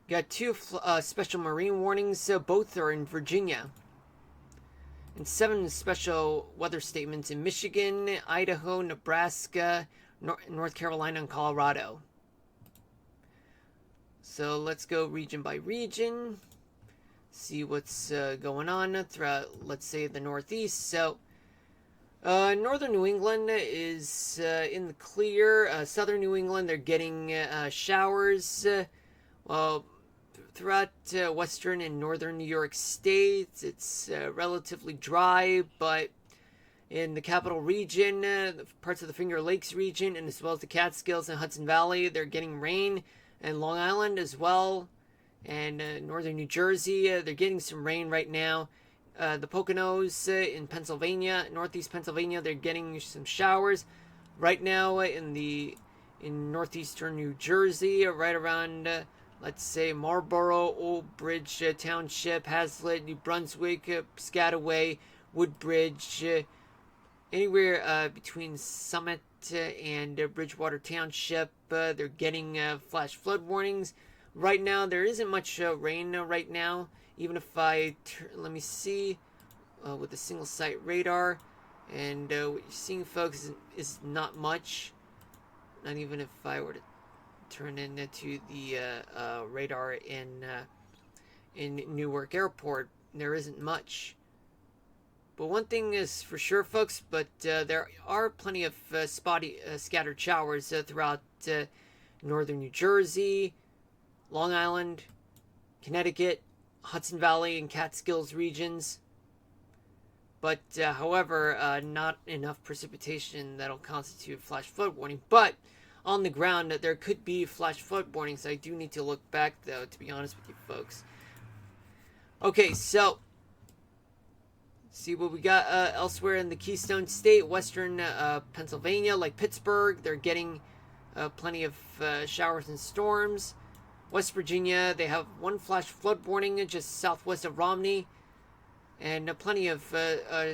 Got 2 special marine warnings, both are in Virginia. And 7 special weather statements in Michigan, Idaho, Nebraska, North Carolina, and Colorado. So let's go region by region, see what's going on throughout, let's say, the Northeast. So northern New England is in the clear. Southern New England, they're getting showers. Well, throughout western and northern New York State, it's relatively dry, but in the capital region, parts of the Finger Lakes region, and as well as the Catskills and Hudson Valley, they're getting rain, and Long Island as well, and northern New Jersey, they're getting some rain right now. The Poconos in Pennsylvania, northeast Pennsylvania, they're getting some showers right now. In northeastern New Jersey, right around let's say Marlborough, Old Bridge Township, Hazlitt, New Brunswick, Piscataway, Woodbridge, anywhere between Summit and Bridgewater Township, they're getting flash flood warnings. Right now, there isn't much rain right now. Even if I, let me see, with the single site radar, and what you're seeing, folks, is not much. Not even if I were to turn into the radar in Newark Airport, there isn't much. But one thing is for sure, folks, but there are plenty of spotty scattered showers throughout northern New Jersey, Long Island, Connecticut, Hudson Valley, and Catskills regions. But however, not enough precipitation that'll constitute flash flood warning. But on the ground, there could be flash flood warnings. I do need to look back, though, to be honest with you folks. Okay, so see what we got elsewhere in the Keystone State, western Pennsylvania, like Pittsburgh. They're getting plenty of showers and storms. West Virginia, they have 1 flash flood warning just southwest of Romney, and plenty of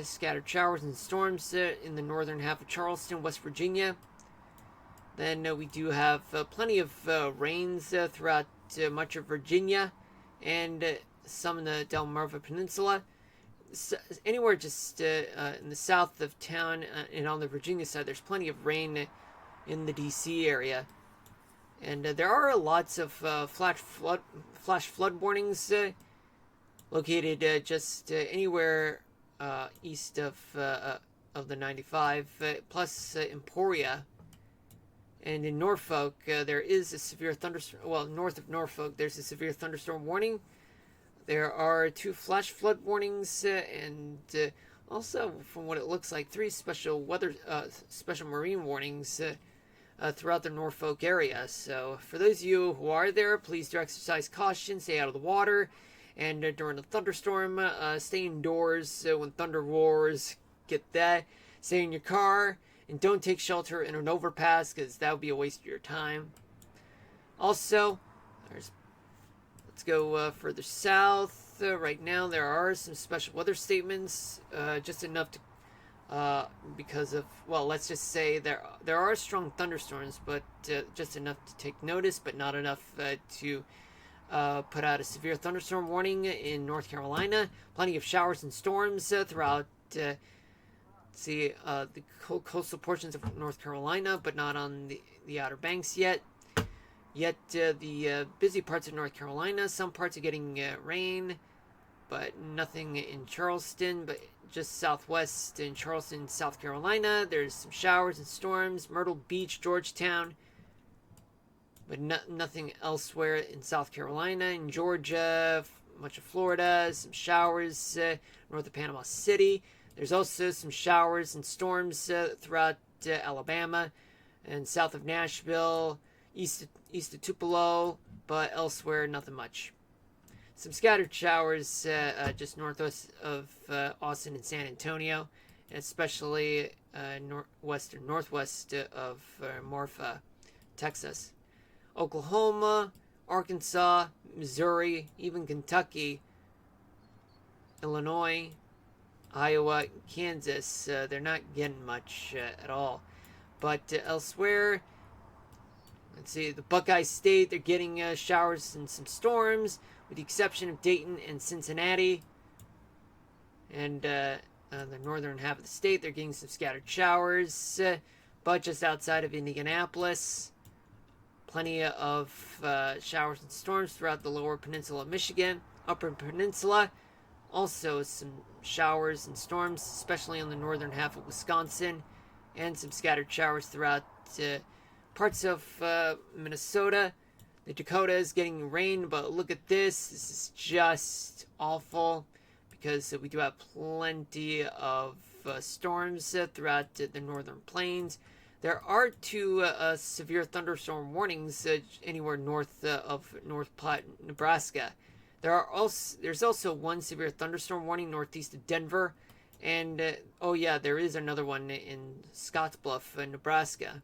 scattered showers and storms in the northern half of Charleston, West Virginia. Then we do have plenty of rains throughout much of Virginia and some in the Delmarva Peninsula. So, anywhere just in the south of town and on the Virginia side, there's plenty of rain in the D.C. area. And there are lots of flash flood warnings located just anywhere east of the 95, plus Emporia. And in Norfolk, there is a severe thunderstorm. Well, north of Norfolk, there's a severe thunderstorm warning. There are 2 flash flood warnings, and also, from what it looks like, 3 special marine warnings throughout the Norfolk area. So, for those of you who are there, please do exercise caution, stay out of the water, and during a thunderstorm, stay indoors when thunder roars. Get that. Stay in your car. And don't take shelter in an overpass, because that would be a waste of your time. Also, let's go further south. Right now, there are some special weather statements, just enough to, because of, well, let's just say there are strong thunderstorms, but just enough to take notice, but not enough to put out a severe thunderstorm warning in North Carolina. Plenty of showers and storms throughout the coastal portions of North Carolina, but not on the Outer Banks yet. Yet the busy parts of North Carolina, some parts are getting rain, but nothing in Charleston. But just southwest in Charleston, South Carolina, there's some showers and storms. Myrtle Beach, Georgetown, but nothing elsewhere in South Carolina. In Georgia, much of Florida, some showers north of Panama City. There's also some showers and storms throughout Alabama and south of Nashville, east of Tupelo, but elsewhere, nothing much. Some scattered showers just northwest of Austin and San Antonio, especially northwest and northwest of Marfa, Texas. Oklahoma, Arkansas, Missouri, even Kentucky, Illinois, Iowa, Kansas, they're not getting much at all. But elsewhere, let's see, the Buckeye State, they're getting showers and some storms, with the exception of Dayton and Cincinnati. And the northern half of the state, they're getting some scattered showers, but just outside of Indianapolis, plenty of showers and storms throughout the lower peninsula of Michigan. Upper peninsula, also some showers and storms, especially on the northern half of Wisconsin, and some scattered showers throughout parts of Minnesota. The Dakotas getting rain, but look at this. This is just awful because we do have plenty of storms throughout the northern plains. There are two severe thunderstorm warnings anywhere north of North Platte, Nebraska. There's also one severe thunderstorm warning northeast of Denver, and there is another one in Scottsbluff, Nebraska.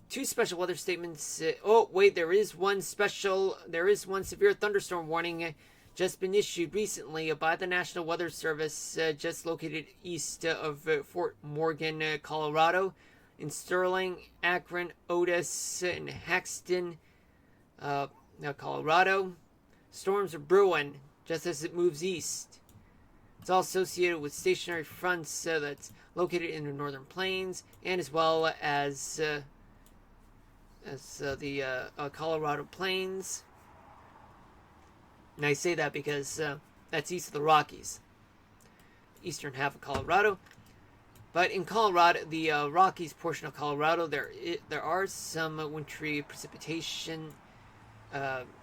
Two special weather statements. There is one severe thunderstorm warning just been issued recently by the National Weather Service, just located east of Fort Morgan, Colorado, in Sterling, Akron, Otis, and Haxton, Colorado. Storms are brewing just as it moves east. It's all associated with stationary fronts that's located in the northern plains, and as well as the Colorado Plains. And I say that because that's east of the Rockies, eastern half of Colorado. But in Colorado, the Rockies portion of Colorado, there are some wintry precipitation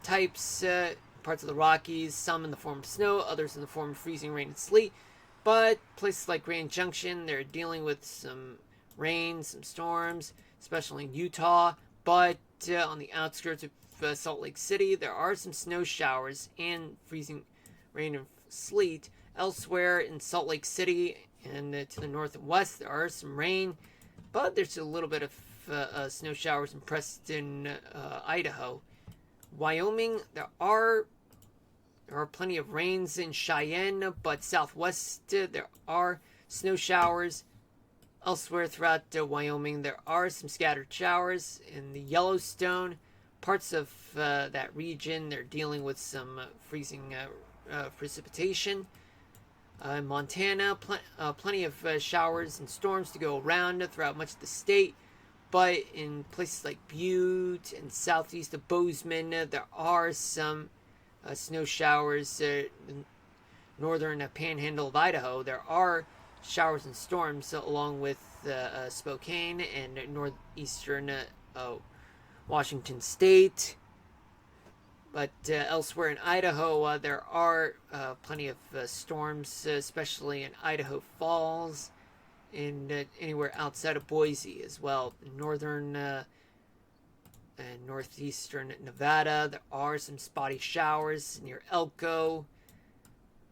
types, parts of the Rockies, some in the form of snow, others in the form of freezing rain and sleet. But places like Grand Junction, they're dealing with some rain, some storms, especially in Utah. But on the outskirts of Salt Lake City, there are some snow showers and freezing rain and sleet. Elsewhere in Salt Lake City and to the north and west, there are some rain, but there's a little bit of snow showers in Preston, Idaho. Wyoming, there are plenty of rains in Cheyenne, but southwest there are snow showers. Elsewhere throughout Wyoming, there are some scattered showers. In the Yellowstone, parts of that region, they're dealing with some freezing precipitation. In Montana, plenty of showers and storms to go around throughout much of the state. But in places like Butte and southeast of Bozeman, there are some snow showers. In northern panhandle of Idaho, there are showers and storms along with Spokane and northeastern Washington State. But elsewhere in Idaho, there are plenty of storms, especially in Idaho Falls and anywhere outside of Boise as well. In northern and northeastern Nevada, there are some spotty showers near Elko.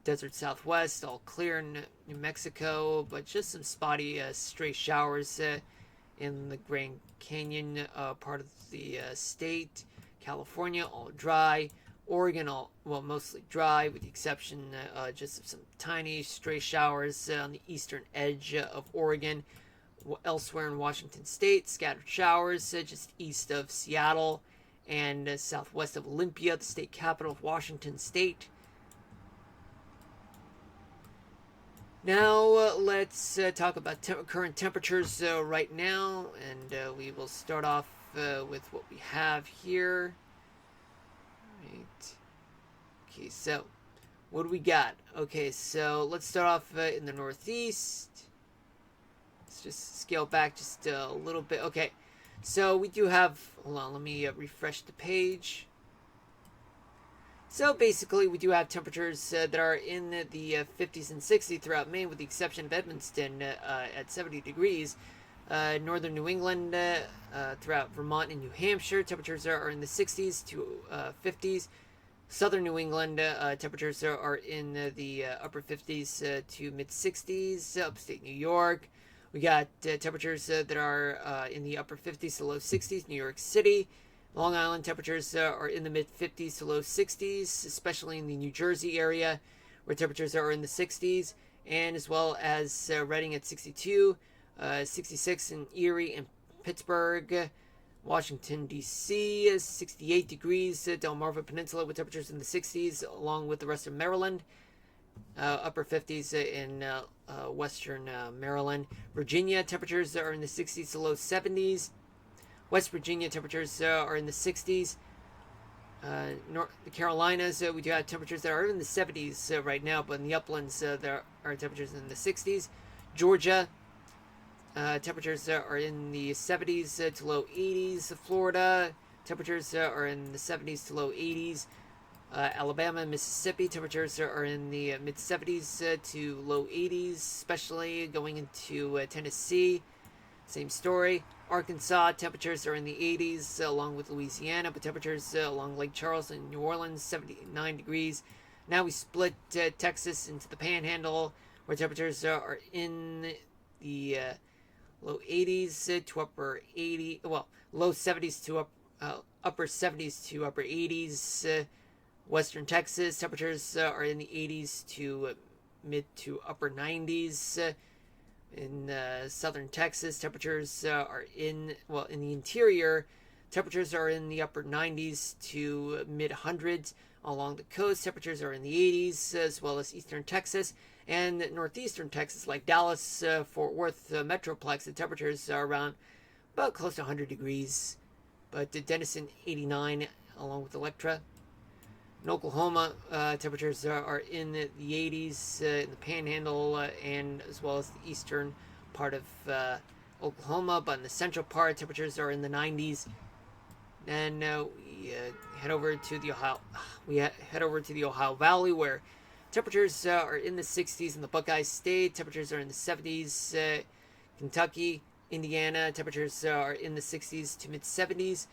Desert Southwest, all clear in New Mexico, but just some spotty stray showers in the Grand Canyon part of the state. California, all dry. Oregon, mostly dry, with the exception just of some tiny stray showers on the eastern edge of Oregon. Elsewhere in Washington State, scattered showers just east of Seattle and southwest of Olympia, the state capital of Washington State. Now let's talk about current temperatures right now, and we will start off with what we have here. Right. Okay, so what do we got? Okay, so let's start off in the northeast. Let's just scale back just a little bit. Okay, so we do have, hold on, let me refresh the page. So basically, we do have temperatures that are in the 50s and 60s throughout Maine, with the exception of Edmundston at 70 degrees. Northern New England, throughout Vermont and New Hampshire, temperatures are in the 60s to 50s. Southern New England, temperatures are in the upper 50s to mid 60s. Upstate New York, we got temperatures that are in the upper 50s to low 60s. New York City, Long Island, temperatures are in the mid 50s to low 60s, especially in the New Jersey area, where temperatures are in the 60s, and as well as Reading at 62, 66 in Erie and Pittsburgh. Washington, D.C. 68 degrees. Delmarva Peninsula with temperatures in the 60s, along with the rest of Maryland. Upper 50s in western Maryland. Virginia, temperatures are in the 60s to low 70s. West Virginia, temperatures are in the 60s. The Carolinas, we do have temperatures that are in the 70s right now, but in the uplands, there are temperatures in the 60s. Georgia, temperatures are in the 70s to low 80s. Florida, temperatures are in the 70s to low 80s. Alabama and Mississippi, temperatures are in the mid 70s to low 80s, especially going into Tennessee. Same story. Arkansas, temperatures are in the 80s, along with Louisiana, but temperatures along Lake Charles and New Orleans, 79 degrees. Now we split Texas into the Panhandle, where temperatures are in the low 80s to upper 80, well, low 70s to upper 70s to upper 80s. Western Texas, temperatures are in the 80s to mid to upper 90s. In southern Texas, temperatures are in the interior, temperatures are in the upper 90s to mid hundreds. Along the coast, temperatures are in the 80s, as well as eastern Texas and northeastern Texas, like Dallas, Fort Worth, Metroplex. The temperatures are around about close to 100 degrees. But Denison, 89, along with Electra. In Oklahoma, temperatures are in the 80s in the Panhandle and as well as the eastern part of Oklahoma, but in the central part, temperatures are in the 90s. And we head over to the Ohio. We head over to the Ohio Valley, where temperatures are in the 60s in the Buckeye State. Temperatures are in the 70s. Kentucky, Indiana, temperatures are in the 60s to mid 70s.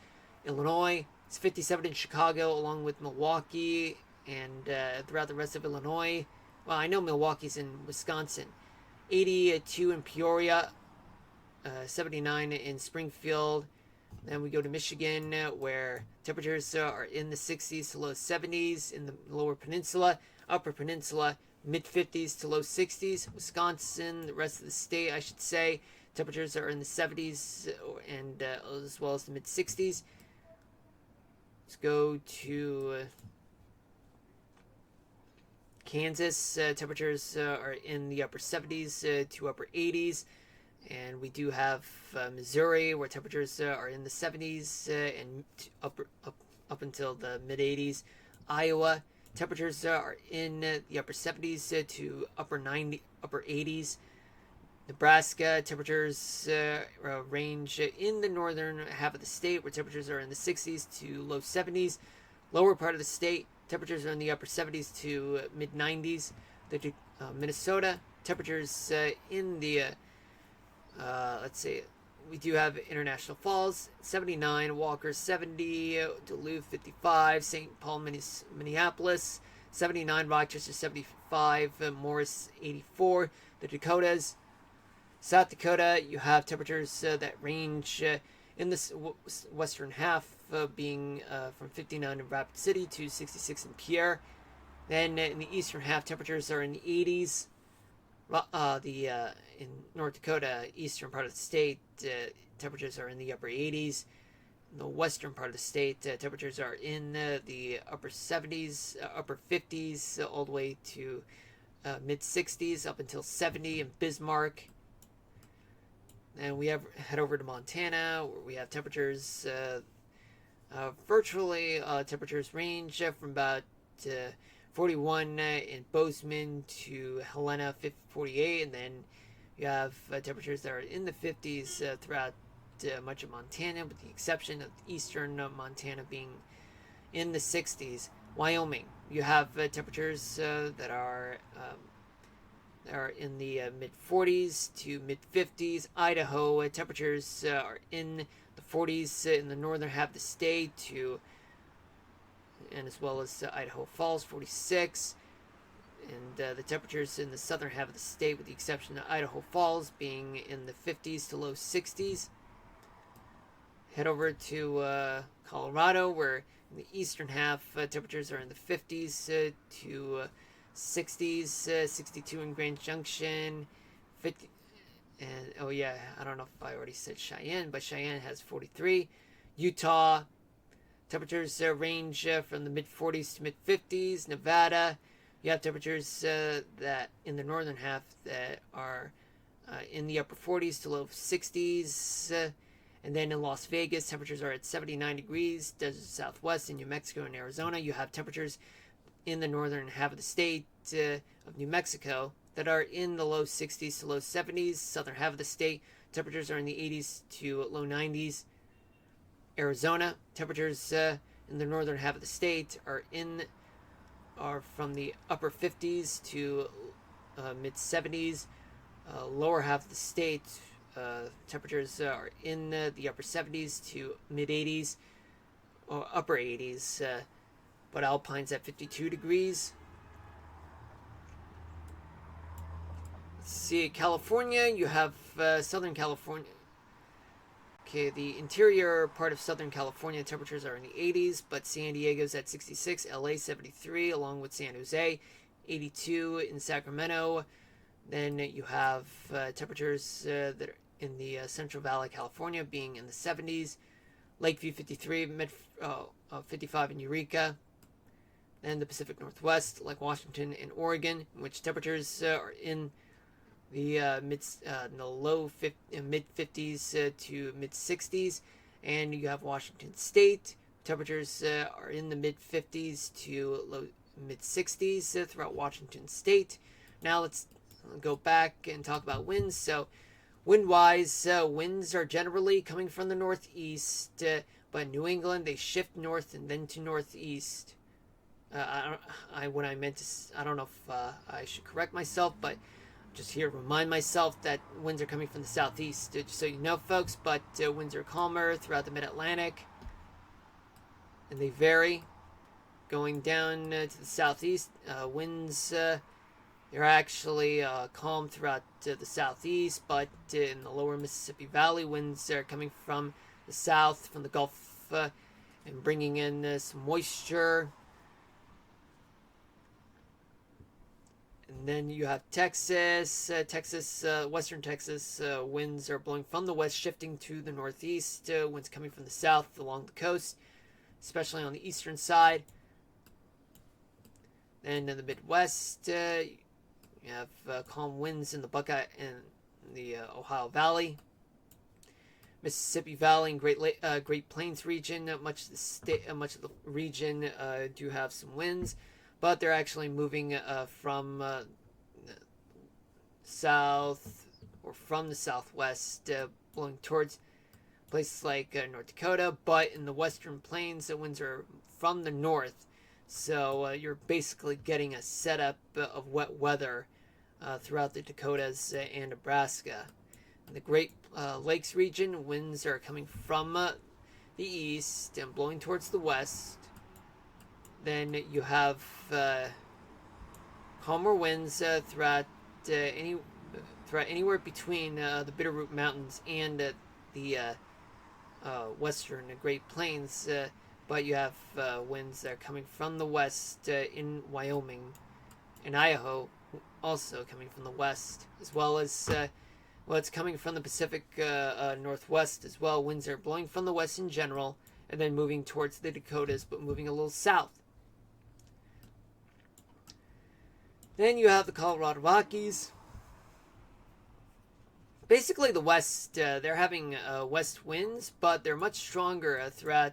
Illinois, it's 57 in Chicago, along with Milwaukee and throughout the rest of Illinois. Well, I know Milwaukee's in Wisconsin. 82 in Peoria, 79 in Springfield. Then we go to Michigan, where temperatures are in the 60s to low 70s in the lower peninsula, upper peninsula, mid 50s to low 60s. Wisconsin, the rest of the state, I should say, temperatures are in the 70s and as well as the mid 60s. Let's go to Kansas. Temperatures are in the upper 70s to upper 80s. And we do have Missouri, where temperatures are in the 70s and up until the mid 80s. Iowa, temperatures are in the upper 70s to upper 80s. Nebraska, temperatures range in the northern half of the state, where temperatures are in the 60s to low 70s. Lower part of the state, temperatures are in the upper 70s to mid 90s. Minnesota, temperatures in the let's see, we do have International Falls 79, Walker 70, Duluth 55, St. Paul, Minneapolis 79, Rochester 75, Morris 84. The Dakotas, South Dakota, you have temperatures that range in the western half, being from 59 in Rapid City to 66 in Pierre. Then in the eastern half, temperatures are in the 80s. In North Dakota, eastern part of the state, temperatures are in the upper 80s. In the western part of the state, temperatures are in the upper 70s, upper 50s, all the way to mid 60s, up until 70 in Bismarck. And we head over to Montana, where we have temperatures virtually temperatures range from about 41 in Bozeman to Helena, 48, and then you have temperatures that are in the 50s throughout much of Montana, with the exception of eastern Montana being in the 60s. Wyoming, you have temperatures that are in the mid 40s to mid 50s. Idaho, temperatures are in the 40s in the northern half of the state to and as well as Idaho Falls, 46. And the temperatures in the southern half of the state, with the exception of Idaho Falls, being in the 50s to low 60s. Head over to Colorado, where in the eastern half, temperatures are in the 50s to 60s, 62 in Grand Junction, 50. And oh yeah, I don't know if I already said Cheyenne, but Cheyenne has 43. Utah, temperatures range from the mid 40s to mid 50s. Nevada, you have temperatures that in the northern half that are in the upper 40s to low 60s. And then in Las Vegas, temperatures are at 79 degrees. Desert Southwest in New Mexico and Arizona, you have temperatures in the northern half of the state of New Mexico that are in the low 60s to low 70s. Southern half of the state, temperatures are in the 80s to low 90s. Arizona, temperatures in the northern half of the state are from the upper 50s to mid 70s. Lower half of the state, temperatures are in the upper 70s to mid 80s or upper 80s, but Alpine's at 52 degrees. Let's see, California, you have Southern California. Okay, the interior part of Southern California, temperatures are in the 80s, but San Diego's at 66, LA 73, along with San Jose, 82 in Sacramento. Then you have temperatures that are in the Central Valley, California, being in the 70s. Lakeview 53, 55 in Eureka. Then the Pacific Northwest, like Washington and Oregon, in which temperatures are in the mid 50s to mid 60s. And you have Washington State, temperatures are in the mid 50s to low mid 60s throughout Washington State. Now let's go back and talk about winds. So wind-wise, winds are generally coming from the northeast, but in New England they shift north and then to northeast. What I meant to, I don't know if I should correct myself, but just here to remind myself that winds are coming from the southeast, just so you know, folks. But winds are calmer throughout the mid-Atlantic, and they vary. Going down to the southeast, winds they're actually calm throughout the southeast, but in the lower Mississippi Valley, winds are coming from the south, from the Gulf, and bringing in some moisture. And then you have Texas. Western Texas, winds are blowing from the west, shifting to the northeast. Winds coming from the south along the coast, especially on the eastern side. Then in the Midwest, you have calm winds in the Buckeye and the Ohio Valley, Mississippi Valley, and Great Plains region. Much of the region do have some winds, but they're actually moving from south or from the southwest, blowing towards places like North Dakota. But in the western plains, the winds are from the north, so you're basically getting a setup of wet weather throughout the Dakotas and Nebraska. In the Great Lakes region, winds are coming from the east and blowing towards the west. Then you have calmer winds throughout anywhere between the Bitterroot Mountains and the western Great Plains. But you have winds that are coming from the west in Wyoming and Idaho, also coming from the west, as well as it's coming from the Pacific Northwest as well. Winds are blowing from the west in general, and then moving towards the Dakotas, but moving a little south. Then you have the Colorado Rockies. Basically, the west, they're having west winds, but they're much stronger throughout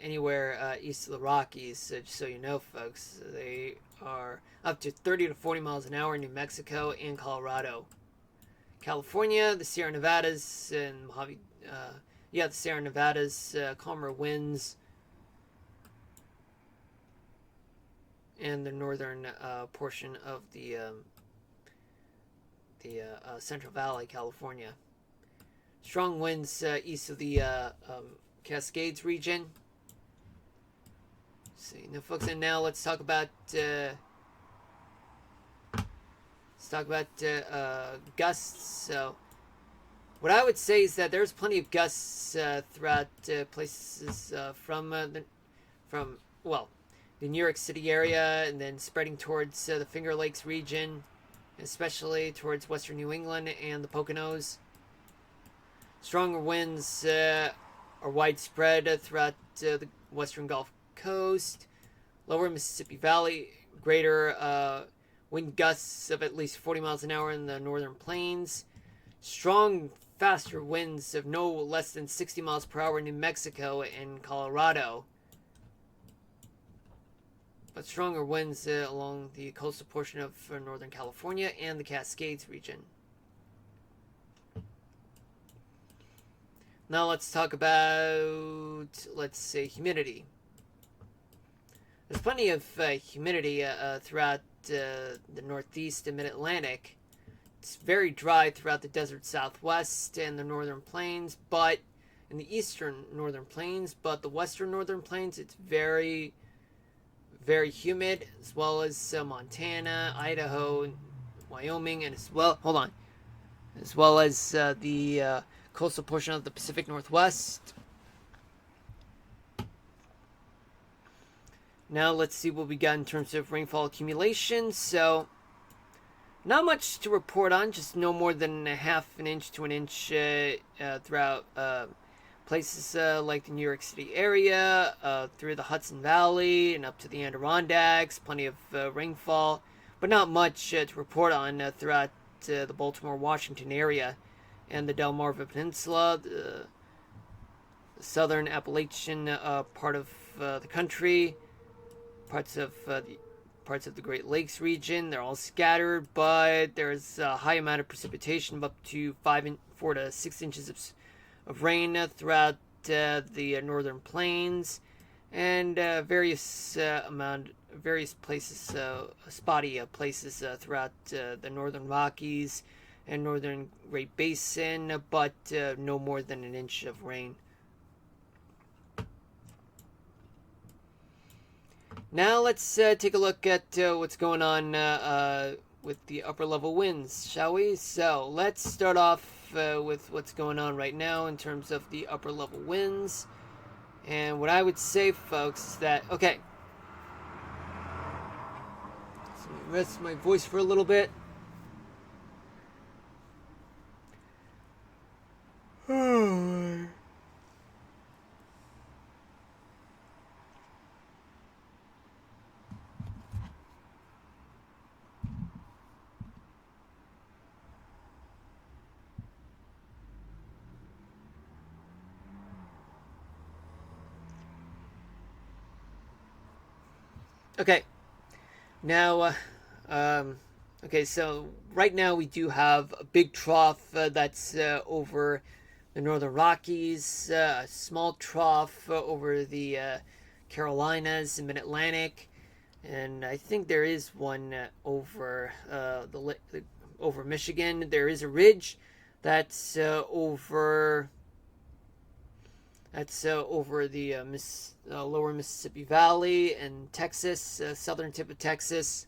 anywhere east of the Rockies. Just so you know, folks, they are up to 30 to 40 miles an hour in New Mexico and Colorado. California, the Sierra Nevadas, and Mojave, the Sierra Nevadas, calmer winds, and the northern portion of the Central Valley, California. Strong winds east of the Cascades region. see, no folks, and now let's talk about gusts. So, what I would say is that there's plenty of gusts throughout places from well, the New York City area, and then spreading towards the Finger Lakes region, especially towards western New England and the Poconos. Stronger winds are widespread throughout the western Gulf Coast, lower Mississippi Valley, greater wind gusts of at least 40 miles an hour in the northern plains. Strong, faster winds of no less than 60 miles per hour in New Mexico and Colorado. But stronger winds along the coastal portion of Northern California and the Cascades region. Now let's talk about, let's say, humidity. There's plenty of humidity throughout the Northeast and Mid-Atlantic. It's very dry throughout the desert Southwest and the Northern Plains, but in the Eastern Northern Plains, but the Western Northern Plains, it's very, very humid, as well as Montana, Idaho, Wyoming, and as well as the coastal portion of the Pacific Northwest. Now let's see what we got in terms of rainfall accumulation. So, not much to report on, just no more than a half an inch to an inch throughout places like the New York City area, through the Hudson Valley, and up to the Adirondacks. Plenty of rainfall, but not much to report on throughout the Baltimore, Washington area and the Delmarva Peninsula, the southern Appalachian part of the country, parts of the Great Lakes region. They're all scattered, but there's a high amount of precipitation of up to 4 to 6 inches of rain throughout the northern plains, and various places, spotty places throughout the northern Rockies and northern Great Basin, but no more than an inch of rain. Now let's take a look at what's going on with the upper level winds, shall we? So let's start off with what's going on right now in terms of the upper level winds. And what I would say, folks, is that, okay, so let me rest my voice for a little bit. Okay, now, okay, so right now we do have a big trough that's over the northern Rockies, a small trough over the Carolinas and Mid-Atlantic, and I think there is one over over Michigan. There is a ridge that's over the lower Mississippi Valley and Texas, southern tip of Texas.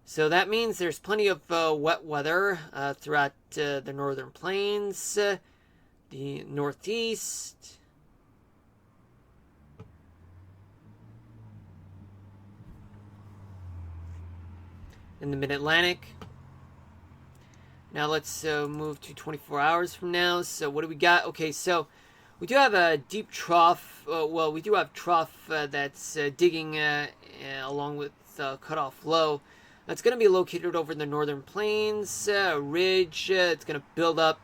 So that means there's plenty of wet weather throughout the northern plains, the Northeast, and the Mid-Atlantic. Now let's move to 24 hours from now. So what do we got? Okay, so we do have a deep trough. We do have trough that's digging along with cutoff low. That's going to be located over the northern plains, ridge. It's going to build up.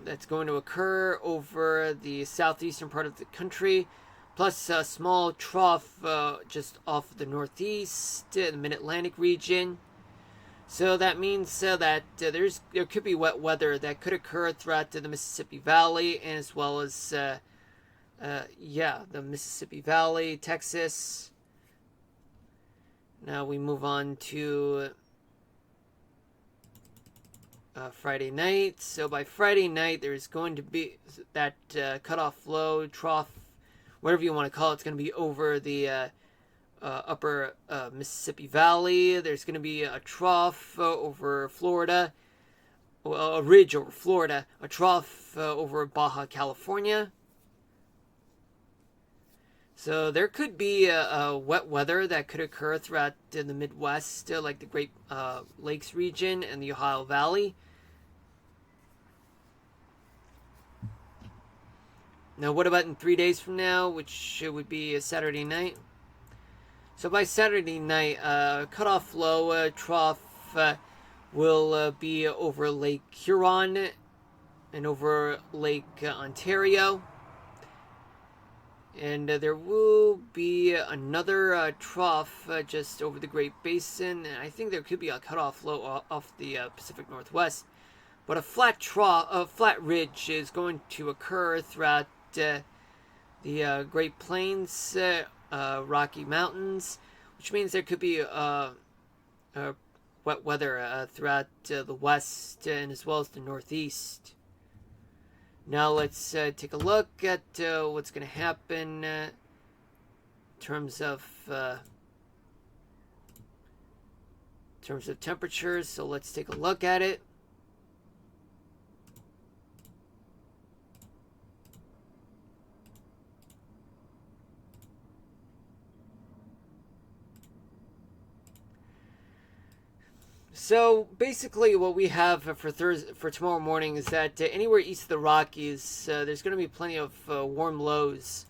That's going to occur over the southeastern part of the country, plus a small trough just off of the northeast, the Mid-Atlantic region. So that means that there could be wet weather that could occur throughout the Mississippi Valley, and as well as the Mississippi Valley, Texas. Now we move on to Friday night. So by Friday night, there's going to be that cutoff low trough whatever you want to call it. It's going to be over the upper Mississippi Valley. There's going to be a trough over Florida, well, a ridge over Florida, a trough over Baja California. So there could be a wet weather that could occur throughout the Midwest, like the Great Lakes region and the Ohio Valley. Now, what about in 3 days from now, which would be a Saturday night? So by Saturday night, cutoff low trough will be over Lake Huron and over Lake Ontario. And there will be another trough just over the Great Basin. And I think there could be a cutoff low off the Pacific Northwest. But a flat ridge is going to occur throughout the Great Plains, Rocky Mountains, which means there could be wet weather throughout the west and as well as the northeast. Now let's take a look at what's going to happen in terms of temperatures. So let's take a look at it. So basically, what we have for tomorrow morning is that anywhere east of the Rockies, there's going to be plenty of warm lows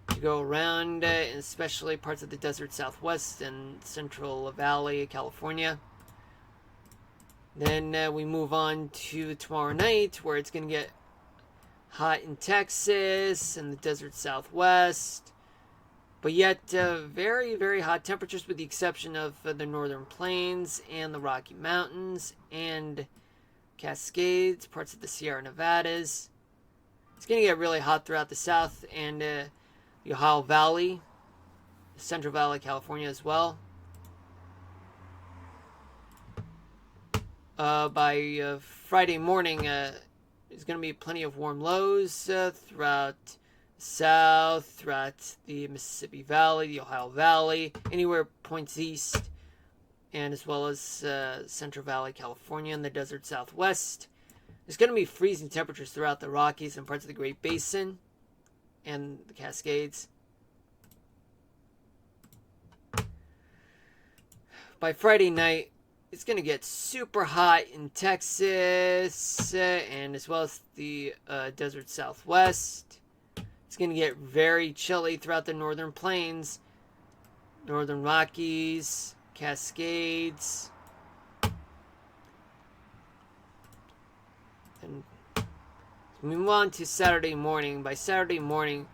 to go around, and especially parts of the desert Southwest and Central Valley, California. Then we move on to tomorrow night, where it's going to get hot in Texas and the desert Southwest. But yet, very, very hot temperatures with the exception of the Northern Plains and the Rocky Mountains and Cascades, parts of the Sierra Nevadas. It's going to get really hot throughout the South and the Ohio Valley, Central Valley, California as well. By Friday morning, there's going to be plenty of warm lows throughout South, throughout the Mississippi Valley, the Ohio Valley, anywhere points east, and as well as Central Valley, California, and the desert Southwest. There's going to be freezing temperatures throughout the Rockies and parts of the Great Basin and the Cascades. By Friday night, it's going to get super hot in Texas and as well as the desert Southwest. It's going to get very chilly throughout the Northern Plains, Northern Rockies, Cascades. And we move on to Saturday morning. By Saturday morning,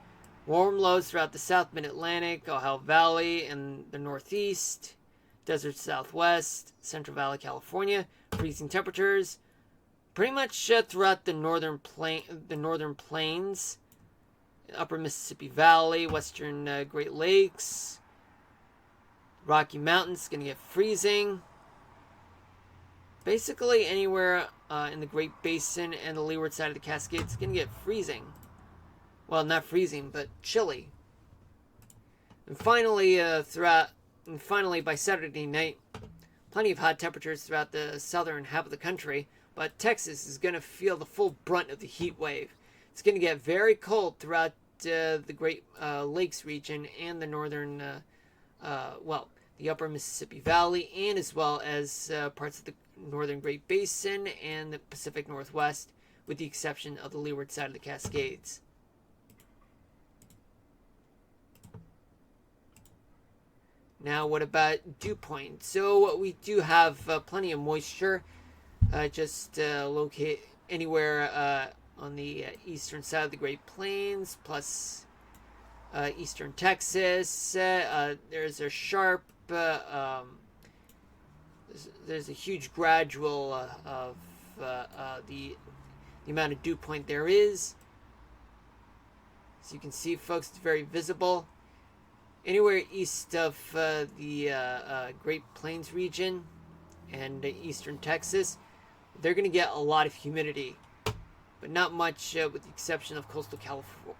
warm lows throughout the South Mid-Atlantic, Ohio Valley, and the Northeast, desert Southwest, Central Valley, California. Freezing temperatures pretty much throughout the Northern Plains, Upper Mississippi Valley, Western Great Lakes, Rocky Mountains, going to get freezing. Basically, anywhere in the Great Basin and the leeward side of the Cascades, is going to get freezing. Well, not freezing, but chilly. And finally, by Saturday night, plenty of hot temperatures throughout the southern half of the country, but Texas is going to feel the full brunt of the heat wave. It's going to get very cold throughout the Great Lakes region and the northern, the upper Mississippi Valley, and as well as parts of the northern Great Basin and the Pacific Northwest, with the exception of the leeward side of the Cascades. Now, what about dew point? So we do have plenty of moisture, just locate anywhere on the eastern side of the Great Plains, plus eastern Texas. There's a sharp, there's a huge gradual of the amount of dew point there is. As you can see, folks, it's very visible. Anywhere east of the Great Plains region and eastern Texas, they're going to get a lot of humidity, but not much with the exception of coastal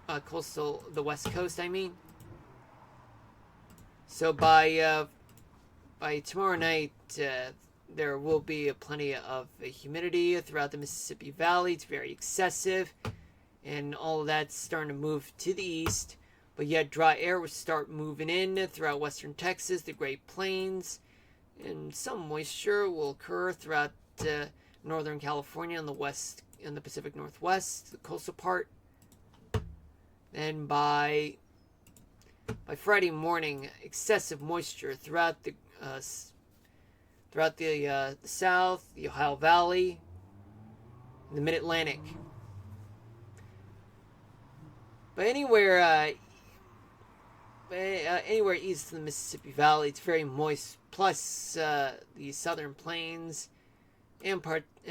the West Coast, I mean. So by tomorrow night, there will be plenty of humidity throughout the Mississippi Valley. It's very excessive, and all of that's starting to move to the east. But yet, dry air will start moving in throughout western Texas, the Great Plains, and some moisture will occur throughout northern California and the west and the Pacific Northwest, the coastal part. Then by Friday morning, excessive moisture throughout the South, the Ohio Valley, and the Mid-Atlantic. But anywhere east of the Mississippi Valley, it's very moist. Plus the southern plains and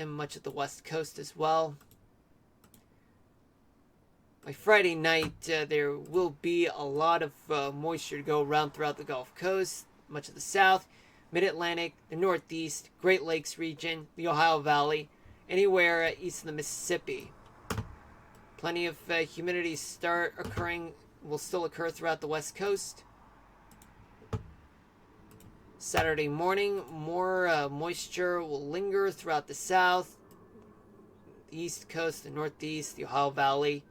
much of the west coast as well. By Friday night, there will be a lot of moisture to go around throughout the Gulf Coast, much of the South, Mid-Atlantic, the Northeast, Great Lakes region, the Ohio Valley, anywhere east of the Mississippi. Plenty of humidity will still occur throughout the West Coast. Saturday morning, more moisture will linger throughout the South, the East Coast, the Northeast, the Ohio Valley,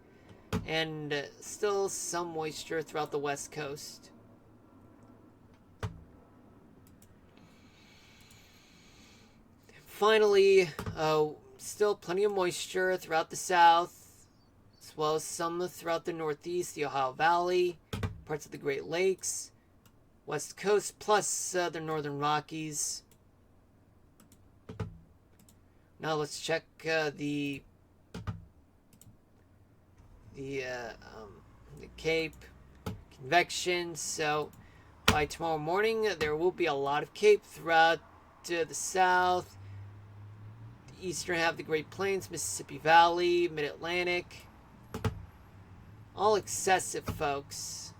and still some moisture throughout the West Coast. Finally, still plenty of moisture throughout the South, as well as some throughout the Northeast, the Ohio Valley, parts of the Great Lakes, West Coast, plus the Northern Rockies. Now let's check the Cape convection. So by tomorrow morning, there will be a lot of Cape throughout the South, the eastern half of the Great Plains, Mississippi Valley, Mid-Atlantic. All excessive, folks.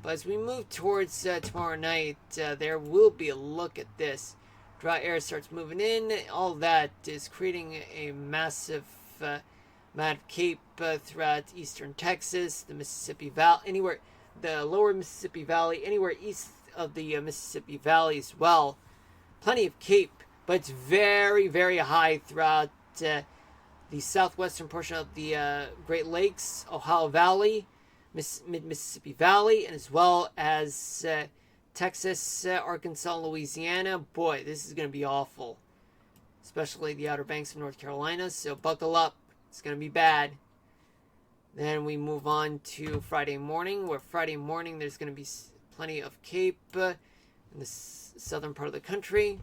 But as we move towards tomorrow night, there will be a look at this. Dry air starts moving in. All that is creating a massive amount of Cape throughout eastern Texas, the Mississippi Valley, anywhere, the lower Mississippi Valley, anywhere east of the Mississippi Valley as well. Plenty of Cape, but it's very, very high throughout the southwestern portion of the Great Lakes, Ohio Valley, Mid-Mississippi Valley, and as well as Texas, Arkansas, Louisiana. Boy, this is going to be awful, especially the Outer Banks of North Carolina, so buckle up. It's going to be bad. Then we move on to Friday morning, where Friday morning there's going to be plenty of Cape in the southern part of the country,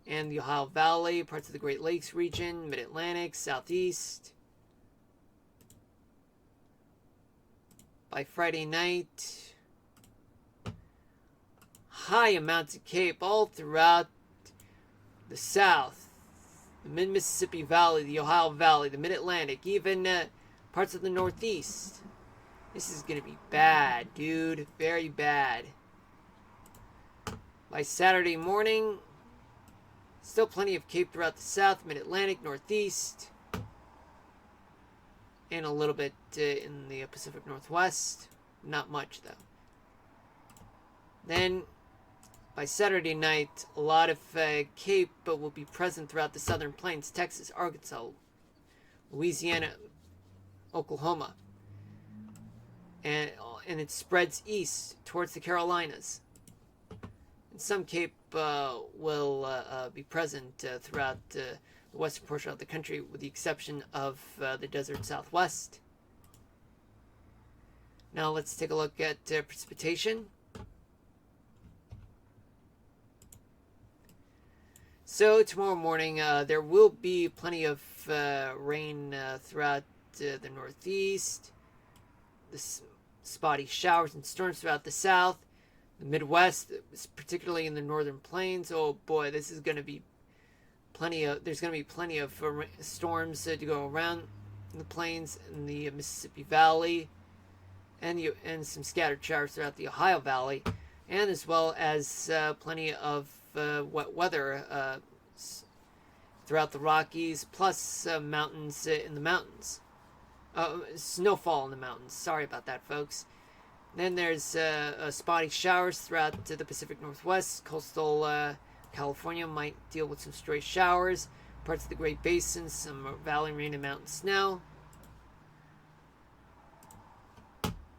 and the Ohio Valley, parts of the Great Lakes region, Mid-Atlantic, Southeast. By Friday night, high amounts of Cape all throughout the South, the Mid-Mississippi Valley, the Ohio Valley, the Mid-Atlantic, even parts of the Northeast. This is going to be bad, dude. Very bad. By Saturday morning, still plenty of Cape throughout the South, Mid-Atlantic, Northeast, and a little bit in the Pacific Northwest. Not much, though. Then, by Saturday night, a lot of Cape will be present throughout the southern plains, Texas, Arkansas, Louisiana, Oklahoma. And it spreads east towards the Carolinas. And some Cape will be present throughout the western portion of the country, with the exception of the desert southwest. Now let's take a look at precipitation. So tomorrow morning, there will be plenty of rain throughout the Northeast, the spotty showers and storms throughout the South, the Midwest, particularly in the northern plains. Oh boy, this is going to be there's going to be plenty of storms to go around the plains in the Mississippi Valley, and some scattered showers throughout the Ohio Valley, and as well as plenty of wet weather throughout the Rockies, plus mountains in the mountains. snowfall in the mountains. Sorry about that, folks. Then there's spotty showers throughout the Pacific Northwest. Coastal California might deal with some stray showers. Parts of the Great Basin, some valley rain and mountain snow.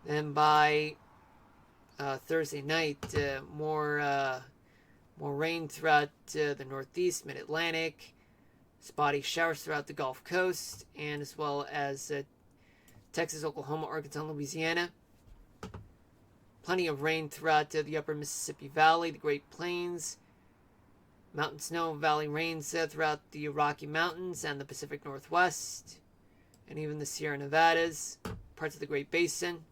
Then by Thursday night, more rain throughout the Northeast, Mid-Atlantic. Spotty showers throughout the Gulf Coast, and as well as Texas, Oklahoma, Arkansas, Louisiana. Plenty of rain throughout the upper Mississippi Valley, the Great Plains. Mountain snow, valley rains throughout the Rocky Mountains and the Pacific Northwest. And even the Sierra Nevadas, parts of the Great Basin.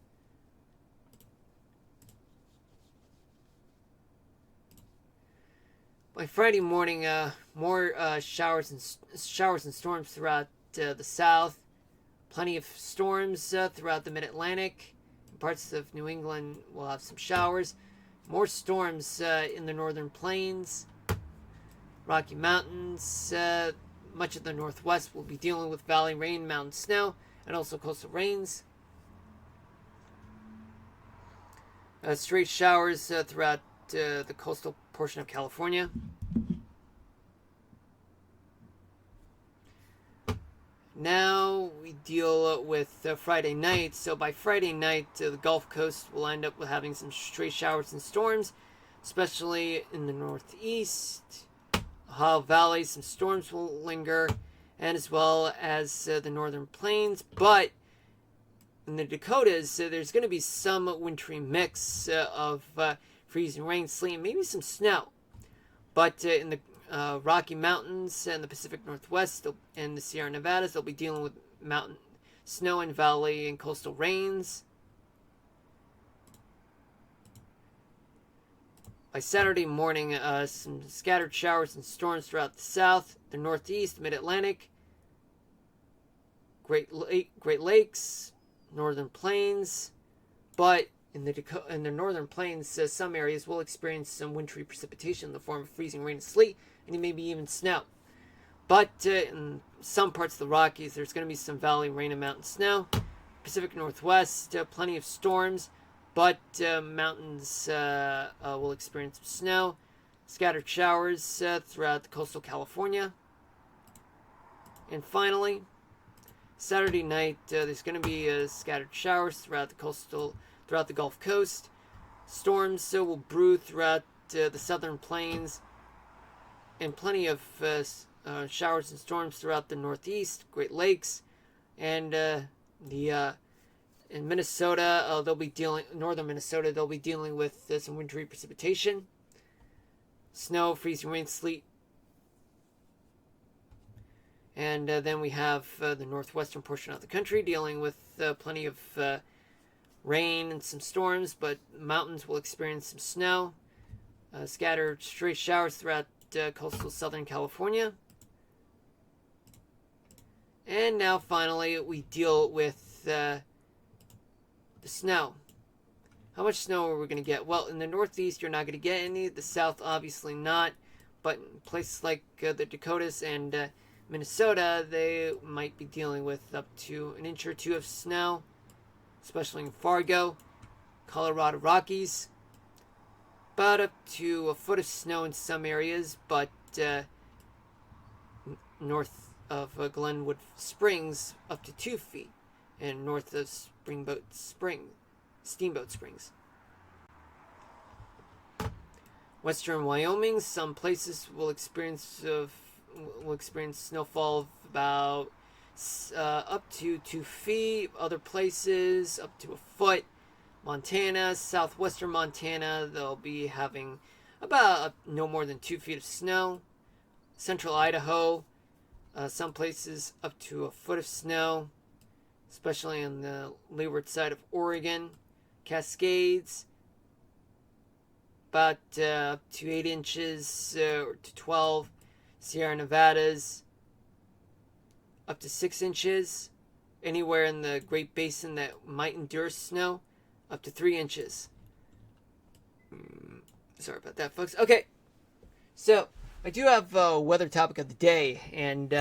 By Friday morning, more showers and storms throughout the South. Plenty of storms throughout the Mid-Atlantic. Parts of New England will have some showers. More storms in the northern plains, Rocky Mountains. Much of the Northwest will be dealing with valley rain, mountain snow, and also coastal rains. Straight showers throughout the coastal portion of California. Now we deal with Friday night. So by Friday night, the Gulf Coast will end up with having some stray showers and storms, especially in the Northeast. Ohio Valley, some storms will linger, and as well as the northern plains. But in the Dakotas, there's going to be some wintry mix of freezing rain, sleet, and maybe some snow. But in the Rocky Mountains and the Pacific Northwest and the Sierra Nevadas, they'll be dealing with mountain snow and valley and coastal rains. By Saturday morning, some scattered showers and storms throughout the South, the Northeast, Mid-Atlantic, Great Lakes, Northern Plains. But in the Northern Plains, some areas will experience some wintry precipitation in the form of freezing rain and sleet, and maybe even snow. But in some parts of the Rockies, there's going to be some valley rain and mountain snow. Pacific Northwest, plenty of storms, but mountains will experience some snow. Scattered showers throughout the coastal California. And finally, Saturday night, there's going to be scattered showers throughout the Gulf Coast. Storms will brew throughout the southern plains, and plenty of showers and storms throughout the Northeast, Great Lakes, and in Minnesota, northern Minnesota, they'll be dealing with some wintry precipitation, snow, freezing rain, sleet. And then we have the northwestern portion of the country dealing with plenty of rain and some storms, but mountains will experience some snow. Scattered stray showers throughout coastal Southern California. And now finally we deal with the snow. How much snow are we going to get? Well, in the Northeast you're not going to get any. The South obviously not. But in places like the Dakotas and Minnesota, they might be dealing with up to an inch or two of snow, especially in Fargo, Colorado Rockies. About up to a foot of snow in some areas, but north of Glenwood Springs, up to 2 feet, and north of Steamboat Springs. Western Wyoming, some places will experience snowfall of about up to 2 feet. Other places up to a foot. Montana, southwestern Montana, they'll be having about no more than 2 feet of snow. Central Idaho, some places up to a foot of snow, especially on the leeward side of Oregon. Cascades, about up to 8 inches or to 12. Sierra Nevadas, up to 6 inches. Anywhere in the Great Basin that might endure snow, up to 3 inches. Sorry about that, folks. Okay, so I do have a weather topic of the day, and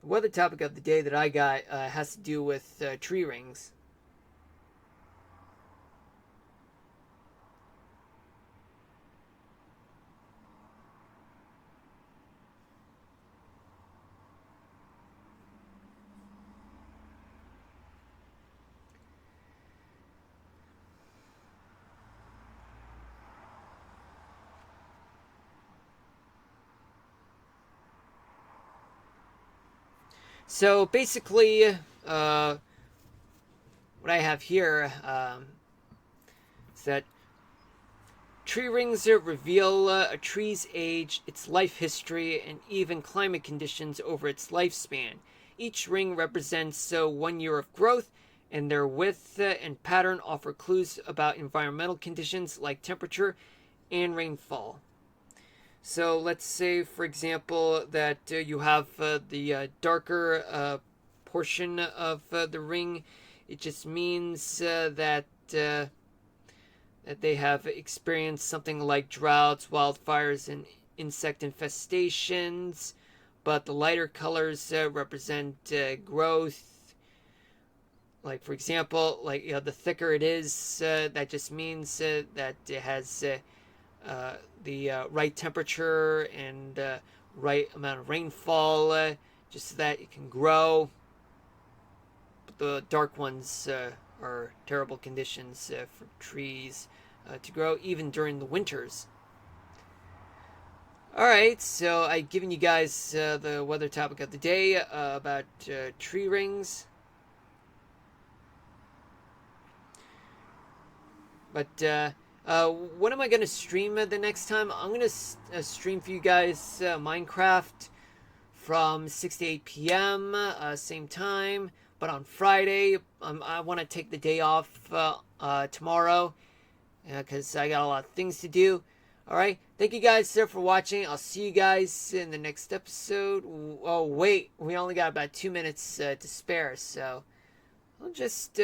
The weather topic of the day that I got has to do with tree rings. So basically, what I have here is that tree rings reveal a tree's age, its life history, and even climate conditions over its lifespan. Each ring represents 1 year of growth, and their width and pattern offer clues about environmental conditions like temperature and rainfall. So let's say, for example, that you have the darker portion of the ring. It just means that they have experienced something like droughts, wildfires, and insect infestations. But the lighter colors represent growth. Like, for example, like, the thicker it is, that just means that it has the right temperature and right amount of rainfall, just so that it can grow. But the dark ones are terrible conditions for trees to grow, even during the winters. Alright, so I've given you guys the weather topic of the day about tree rings. But when am I going to stream the next time? I'm going to stream for you guys Minecraft from 6 to 8 p.m. Same time. But on Friday, I want to take the day off tomorrow because I got a lot of things to do. Alright, thank you guys for watching. I'll see you guys in the next episode. Oh, wait, we only got about 2 minutes to spare, so I'll just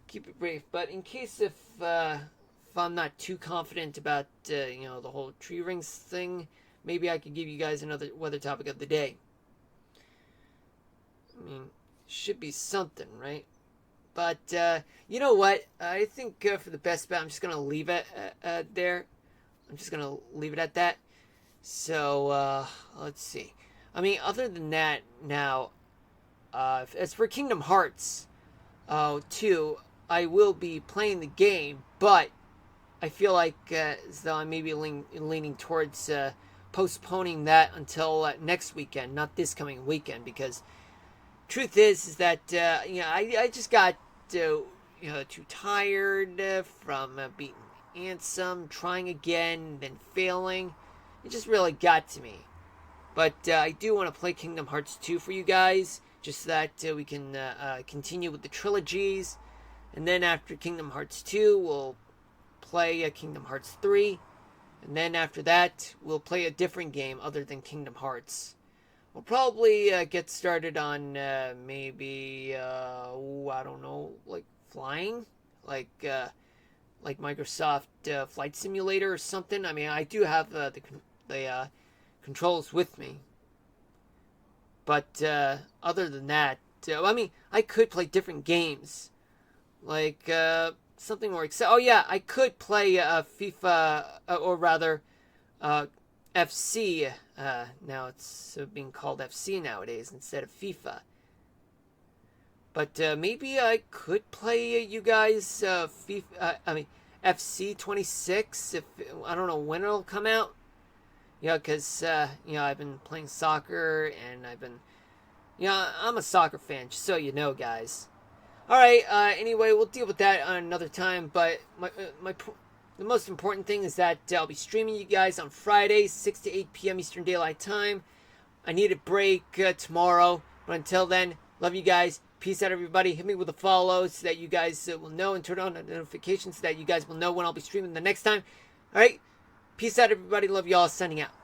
keep it brief. But in case if I'm not too confident about the whole tree rings thing, maybe I could give you guys another weather topic of the day. I mean, should be something, right? But you know what? I think for the best bet, I'm just gonna leave it there. I'm just gonna leave it at that. So let's see. I mean, other than that, now as for Kingdom Hearts 2, I will be playing the game, but I feel like as though I may be leaning towards postponing that until next weekend, not this coming weekend, because truth is that I just got too tired from beating Ansem, trying again, then failing. It just really got to me. But I do want to play Kingdom Hearts 2 for you guys, just so that we can continue with the trilogies. And then after Kingdom Hearts 2, we'll play Kingdom Hearts 3. And then after that, we'll play a different game other than Kingdom Hearts. We'll probably get started on maybe, I don't know, like flying? Like Microsoft Flight Simulator or something. I mean, I do have the controls with me. But other than that, I mean, I could play different games. Like something more exciting. Oh yeah, I could play FIFA, or rather FC. Now it's being called FC nowadays instead of FIFA. But maybe I could play you guys FIFA. I mean FC 26. If I don't know when it'll come out. Yeah, because I've been playing soccer and I've been, I'm a soccer fan. Just so you know, guys. All right. Anyway, we'll deal with that on another time. But the most important thing is that I'll be streaming you guys on Friday, 6 to 8 p.m. Eastern Daylight Time. I need a break tomorrow. But until then, love you guys. Peace out, everybody. Hit me with a follow so that you guys will know, and turn on the notifications so that you guys will know when I'll be streaming the next time. All right. Peace out, everybody. Love y'all. Signing out.